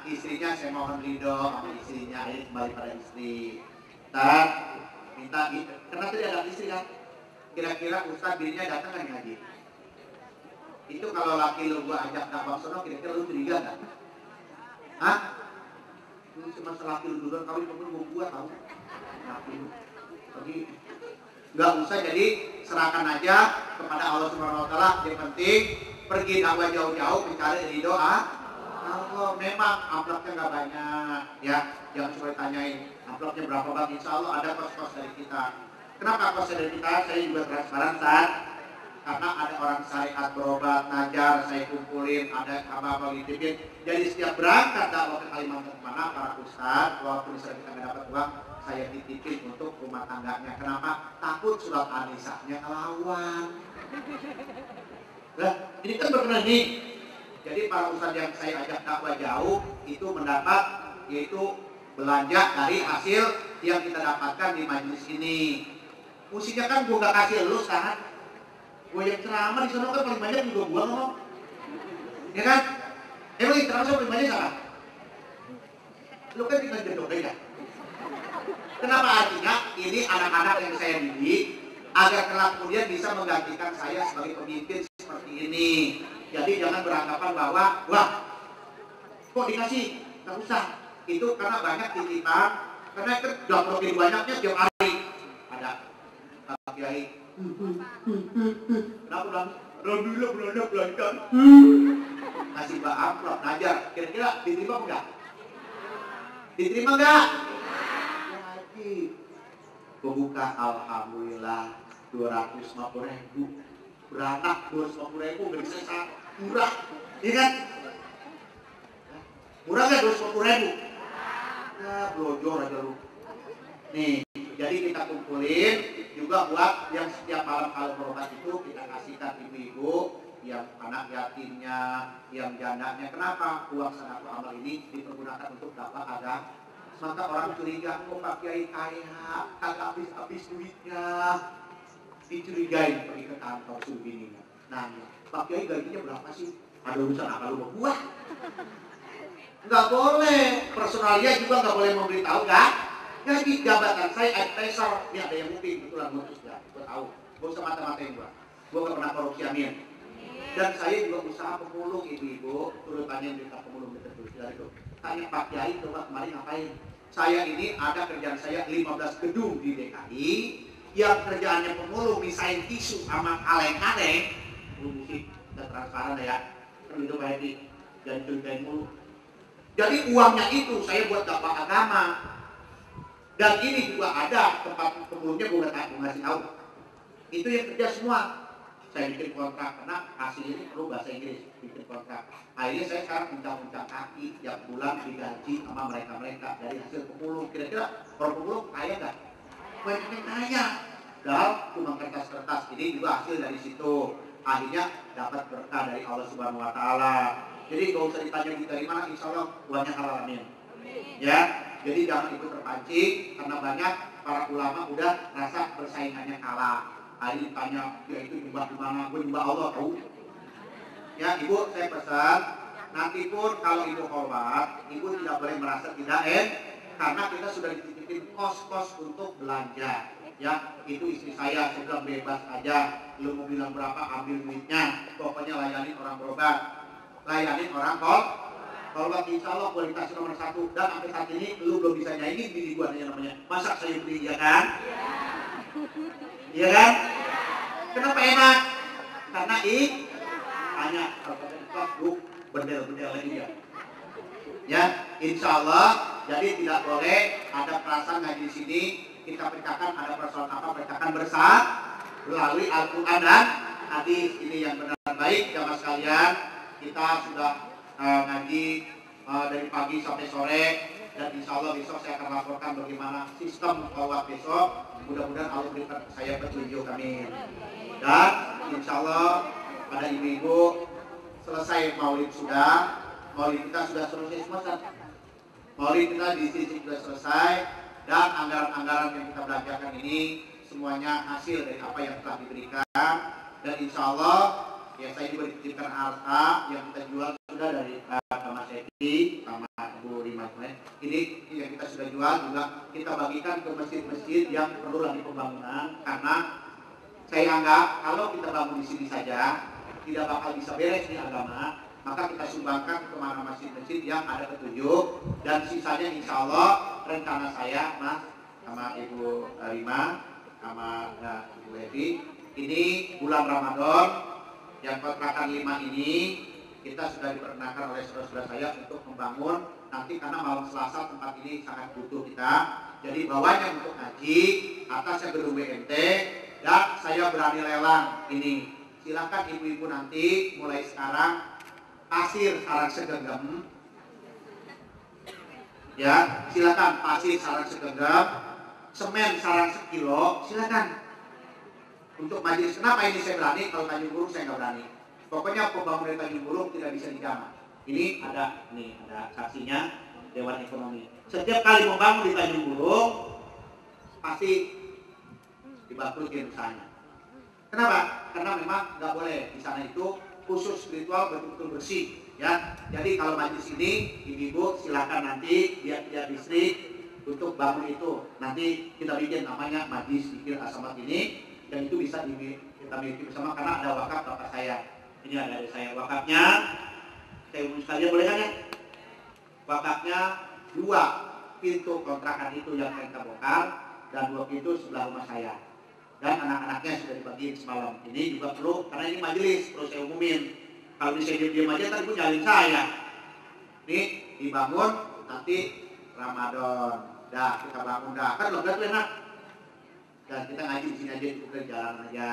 istrinya saya mohon ridho sama istrinya, ini kembali pada istri. Ntar minta, karena tadi ada istri kan, kira-kira ustaz dirinya datang kan ngaji. Itu kalau laki lu gua ajak dakwah sono, kira-kira lu curiga kan? Hah? Ini cuma selaki lu duluan kawin, kamu gua tahu. Laki lu. Jadi nggak usah, jadi serahkan aja kepada Allah Subhanahu Wa Taala. Yang penting pergi dakwah jauh-jauh mencari ridho Allah. Memang amplopnya nggak banyak, ya. Jangan coba tanyain amplopnya berapa bang. Insya Allah ada kos-kos dari kita. Kenapa kos dari kita? Saya juga transparan saat. Karena ada orang syariat berobat, najar, saya kumpulin, ada apa-apa dititipin. Jadi setiap berangkat dakwah ke Kalimantan mana, para ustaz, walaupun misalnya kita nggak dapat uang, saya titipin untuk rumah tangganya. Kenapa? Takut surat An-Nisa-nya kelawan. Nah, ini kan berkenan nih. Jadi para ustaz yang saya ajak dakwah jauh itu mendapat, yaitu belanja dari hasil yang kita dapatkan di majelis ini. Musinya kan gua nggak kasih lu sekarang. Gue yang ceramah di sana kan paling banyak juga gua ngomong, ya kan? Emang yang ceramah paling banyak siapa? Lu kan tinggal jodoh ya. Kenapa? Artinya ini anak-anak yang saya didik agar kelak kemudian bisa menggantikan saya sebagai pemimpin seperti ini. Jadi jangan beranggapan bahwa wah kok dikasih, nggak usah. Itu karena banyak titipan, karena kan dapur banyaknya setiap hari ada Pak Kiai. Kenapa bilang? Alhamdulillah belanja belanjaan. Kasih Mbak amplop, najar. Kira-kira diterima enggak? Diterima enggak? Lagi. Kebuka alhamdulillah 250.000. Beranak 250.000 nggak bisa murah, iya kan? Murah nggak 250.000? Ya blojor aja lu. Nih. Jadi kita kumpulin juga buat yang setiap malam kalau berobat itu kita kasihkan ibu-ibu yang anak yatimnya, yang jandanya. Kenapa uang sedekah amal ini dipergunakan untuk dakwah agama? Maka orang curiga, kok Pak Kiai kaya, kagak habis-habis duitnya. Dicurigain pergi ke kantor suruh bininya. Nanya, Pak Kiai gajinya berapa sih? Ada urusan apa lu mau buat? Nggak boleh, personalia juga nggak boleh memberitahu kan? Jadi jabatan saya advisor, ini ada yang mungkin itulah mutus ya, gue tahu. Gue usah mata-matain gue nggak pernah korupsi, amin. Dan saya juga usaha pemulung ibu-ibu, turutannya berita pemulung betul itu. Tanya Pak Kiai coba kemarin ngapain? Saya ini ada kerjaan saya 15 gedung di DKI, yang kerjaannya pemulung, misain tisu sama kaleng-kaleng, musik dan transparan ya, kan itu Pak Hedi, jangan curigain mulu. Jadi uangnya itu saya buat dakwah agama. Dan ini juga ada tempat pemulungnya gue ngasih tahu. Itu yang kerja semua. Saya bikin kontrak karena hasilnya ini perlu bahasa Inggris, bikin kontrak. Akhirnya saya sekarang uncang-uncang kaki tiap bulan digaji sama mereka-mereka dari hasil pemulung. Kira-kira kalau pemulung kaya nggak? Banyak kaya. Dan cuma kertas-kertas ini juga hasil dari situ. Akhirnya dapat berkah dari Allah Subhanahu Wa Taala. Jadi gak usah ditanya dari mana, insya Allah uangnya halal, amin. Ya, jadi jangan ikut terpancing karena banyak para ulama udah rasa persaingannya kalah. Hari ditanya, ya itu nyembah di mana? Gue nyembah Allah tahu. Ya, ibu saya pesan, nanti pun kalau ibu hormat, ibu tidak boleh merasa tidak karena kita sudah dititipin kos-kos untuk belanja. Ya, itu istri saya bilang bebas aja. Lu mau bilang berapa, ambil duitnya. Pokoknya layanin orang berobat. Layanin orang kalau insya Allah kualitas nomor 1. Dan sampai saat ini lu belum bisa nyanyi bini gua namanya masak saya beli, ya kan? Iya kan? Kenapa enak? Karena hanya kalau bendel-bendel lagi ya. Ya, insya Allah. Jadi tidak boleh ada perasaan ngaji di sini kita pecahkan ada persoalan apa, pecahkan bersama melalui Al-Quran dan hadis. Ini yang benar baik jamaah sekalian. Kita sudah ngaji dari pagi sampai sore, dan insya Allah besok saya akan laporkan bagaimana sistem khawat besok. Mudah-mudahan Allah berikan saya petunjuk, amin. Dan insya Allah pada ibu-ibu selesai maulid sudah, maulid kita sudah selesai semua. Maulid kita di sini sudah selesai, dan anggaran-anggaran yang kita belanjakan ini semuanya hasil dari apa yang telah diberikan. Dan insya Allah ya saya juga dititipkan harta yang kita jual sudah dari Mas Edi sama Bu Rima. Ini yang kita sudah jual juga kita bagikan ke masjid-masjid yang perlu lagi pembangunan, karena saya anggap kalau kita bangun di sini saja tidak bakal bisa beres di agama, maka kita sumbangkan ke mana masjid-masjid yang ada petunjuk, dan sisanya insya Allah rencana saya Mas sama Ibu Rima sama Ibu Edi, ini bulan Ramadan yang kontrakan 5 ini kita sudah diperkenalkan oleh saudara-saudara saya untuk membangun nanti, karena malam Selasa tempat ini sangat butuh kita. Jadi bawahnya untuk ngaji, atasnya gedung BMT, dan saya berani lelang ini. Silakan ibu-ibu nanti mulai sekarang pasir sarang segenggam. Ya, silakan pasir sarang segenggam, semen sarang sekilo, silakan. Untuk majelis, kenapa ini saya berani? Kalau Tanjung Burung saya nggak berani. Pokoknya pembangunan Tanjung Burung tidak bisa dijamah. Ini ada saksinya Dewan Ekonomi. Setiap kali membangun di Tanjung Burung pasti dibangkrutin usahanya. Kenapa? Karena memang nggak boleh di sana itu khusus spiritual betul-betul bersih. Ya, jadi kalau majelis ini ibu-ibu silakan nanti dia distrik untuk bangun itu. Nanti kita bikin namanya majelis zikir As-Samad ini. Dan itu bisa kita miliki bersama karena ada wakaf bapak saya. Ini ada dari saya wakafnya. Saya umum sekali boleh kan ya? Wakafnya 2 pintu kontrakan itu yang kita bongkar dan 2 pintu sebelah rumah saya. Dan anak-anaknya sudah dibagiin semalam. Ini juga perlu karena ini majelis perlu saya umumin. Kalau bisa diam aja tadi pun nyalin saya. Ini dibangun nanti Ramadan. Dah kita bangun dah. Kan logat tuh enak. Dan kita ngaji di sini aja, cukup dari jalan aja.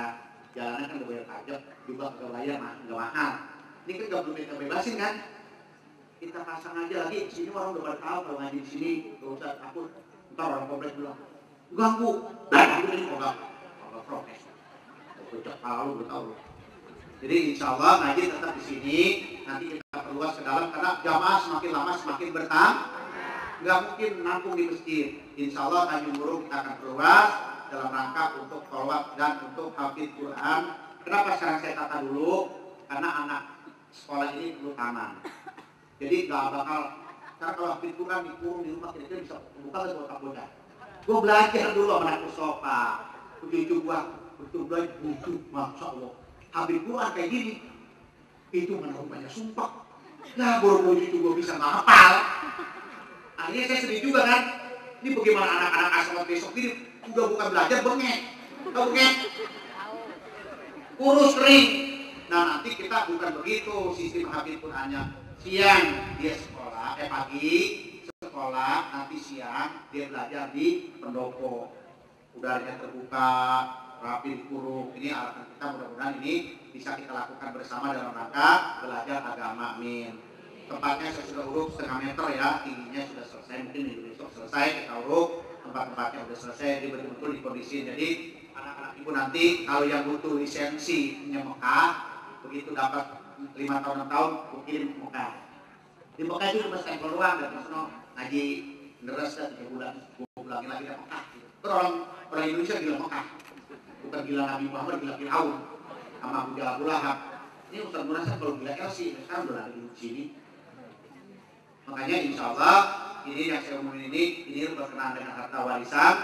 Jalannya kan udah bayar pajak, juga nggak bayar nggak mahal. Ini kan nggak belum kita bebasin kan? Kita pasang aja lagi. Sini orang udah pada tahu kalau ngaji di sini, nggak usah takut. Ntar orang kompleks bilang ganggu. Nah itu ini kok nggak protes. Kocak kalau lu tahu. Jadi insya Allah ngaji tetap di sini. Nanti kita perluas ke dalam karena jamaah semakin lama semakin bertambah. Nggak mungkin nampung di masjid. Insya Allah Tanjung Burung kita akan perluas dalam rangka untuk tolak dan untuk hafid Quran. Kenapa sekarang saya tata dulu? Karena anak sekolah ini perlu taman. Jadi nggak bakal. Karena kalau hafid Quran dikurung di rumah kira-kira bisa buka ke otak bocah. Gue belajar dulu sama anak Mustafa. Cucu gua betul belajar butuh, masya Allah. Hafid Quran kayak gini. Itu mana rupanya sumpah. Nah, boro-boro cucu gue bisa ngapal. Akhirnya saya sedih juga kan. Ini bagaimana anak-anak asal besok ini udah bukan belajar bengek. Tahu bengek? Kurus kering. Nah, nanti kita bukan begitu sistem hafid Qurannya. Siang dia sekolah, pagi sekolah, nanti siang dia belajar di pendopo. Udaranya terbuka, rapi dikurung. Ini alasan kita, mudah-mudahan ini bisa kita lakukan bersama dalam rangka belajar agama. Amin. Tempatnya saya sudah uruk 1,5 meter ya, tingginya sudah selesai, mungkin minggu besok selesai kita uruk, tempat-tempatnya sudah selesai, jadi betul-betul dikondisi. Jadi anak-anak ibu nanti kalau yang butuh lisensi punya Mekah, begitu dapat 5 tahun 6 tahun, kirim ke Mekah. Di Mekah itu cuma stempel doang, dan terus ngaji deres 3 bulan, 2 bulan lagi ke Mekah. Terus orang Indonesia gila Mekah, bukan gila Nabi Muhammad, gila Fir'aun sama Abu Jahal Abu Lahab. Ini Ustaz merasa kalau gila Elsi, sekarang udah lagi di sini. Makanya insya Allah ini yang saya omongin ini berkenaan dengan harta warisan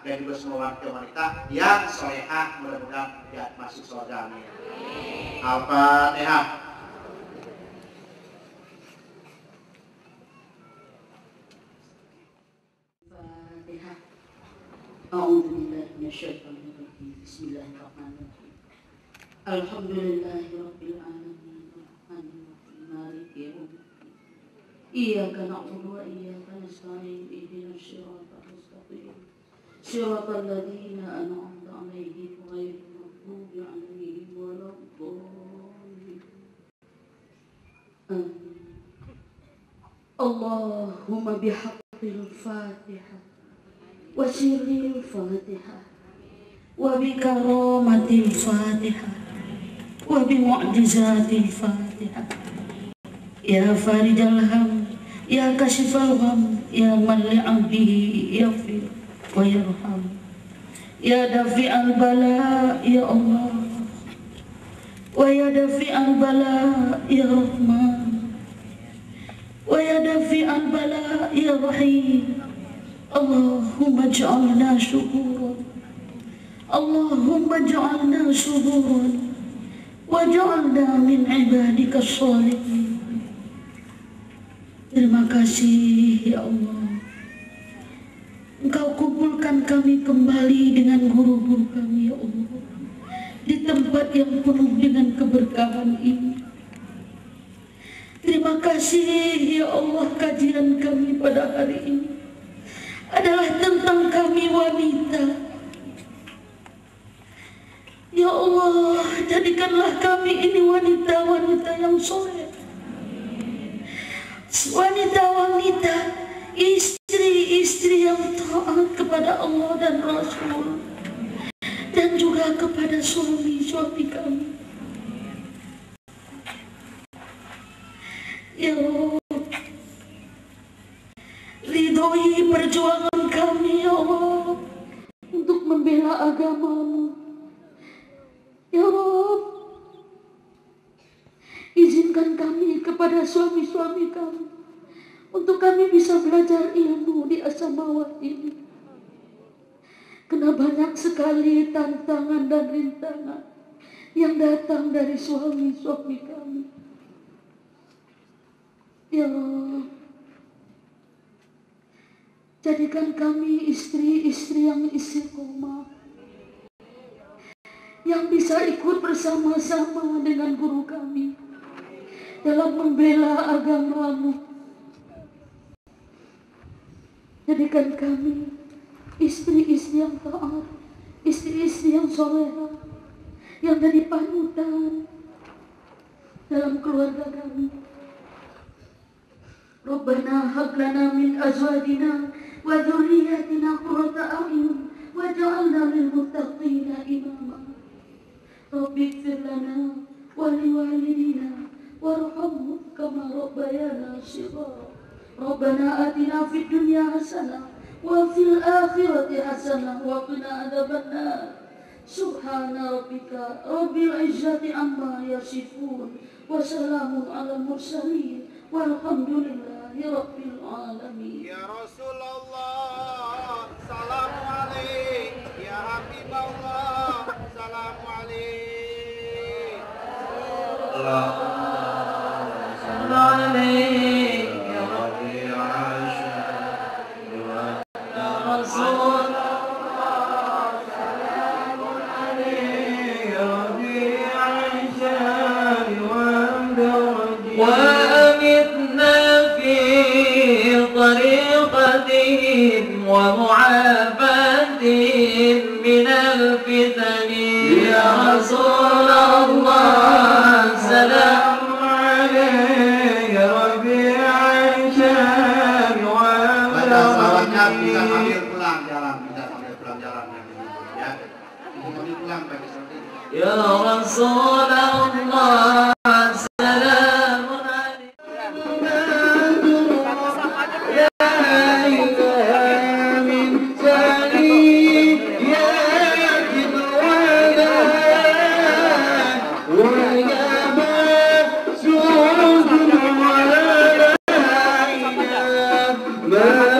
dan juga semua wanita yang solehah, mudah-mudahan ya masuk surga. Amin. Al-Fatihah. Al-Fatihah. A'udzubillahi minasyaitonir rajim. Bismillahirrahmanirrahim. Alhamdulillahirabbil alamin. Arrahmanirrahim. Maliki yaumiddin. Iyyaka na'budu wa iyyaka nasta'in. Ihdinas siratal mustaqim. Siratal ladzina an'amta 'alaihim ghairil maghdubi 'alaihim waladdallin. Allahumma bihaqqil Fatihah wa sirril Fatihah wa bi karamatil Fatihah wa bi mu'jizatil Fatihah. Ya farijal ham, ya kashifal ham, ya man li'abdihi yaghfir wa yarham. Ya dafi'al bala, ya Allah. Wa ya dafi'al bala, ya Rahman. Wa ya dafi'al bala, ya Rahim. Allahumma ja'alna syukuran. Allahumma ja'alna syukuran. Wa ja'alna min ibadika shalihin. Terima kasih ya Allah. Engkau kumpulkan kami kembali dengan guru-guru kami ya Allah, di tempat yang penuh dengan keberkahan ini. Terima kasih ya Allah, kajian kami pada hari ini adalah tentang kami wanita. Ya Allah, jadikanlah kami ini wanita-wanita yang soleh, wanita-wanita, istri-istri yang taat kepada Allah dan Rasul, dan juga kepada suami-suami kami. Ya Allah, ridhoi perjuangan kami ya Allah untuk membela agama-Mu. Ya Allah, izinkan kami kepada suami-suami kami untuk kami bisa belajar ilmu di as-samawat ini. Karena banyak sekali tantangan dan rintangan yang datang dari suami-suami kami. Ya Allah, jadikan kami istri-istri yang istiqomah, yang bisa ikut bersama-sama dengan guru kami dalam membela agama-Mu. Jadikan kami istri-istri yang taat, istri-istri yang solehah, yang jadi panutan dalam keluarga kami. Rabbana hab lana min azwajina wa dhurriyyatina qurrata a'yun waj'alna lil muttaqina imama. Rabbi ighfir lana ولوالدينا وارحمهم كما ربيانا صغارا ربنا آتنا في الدنيا حسنة وفي الآخرة حسنة وقنا عذاب النار سبحان ربك رب العزة عما يصفون وسلام على المرسلين والحمد لله رب العالمين. Ya Rasulullah, salam alaik. Ya Habibullah, salam alaik. وأمتنا في طريقتهم ومعافاتهم من الفتن يا رسول الله سلام عليك يا ربيع الشام Salawatnya bisa sambil pulang jalan, bisa sambil pulang jalan ya. Sambil pulang pakai seperti ini. يا رسول الله سلام عليك يا إله من ثنيات الوداع ويا مسعود ولا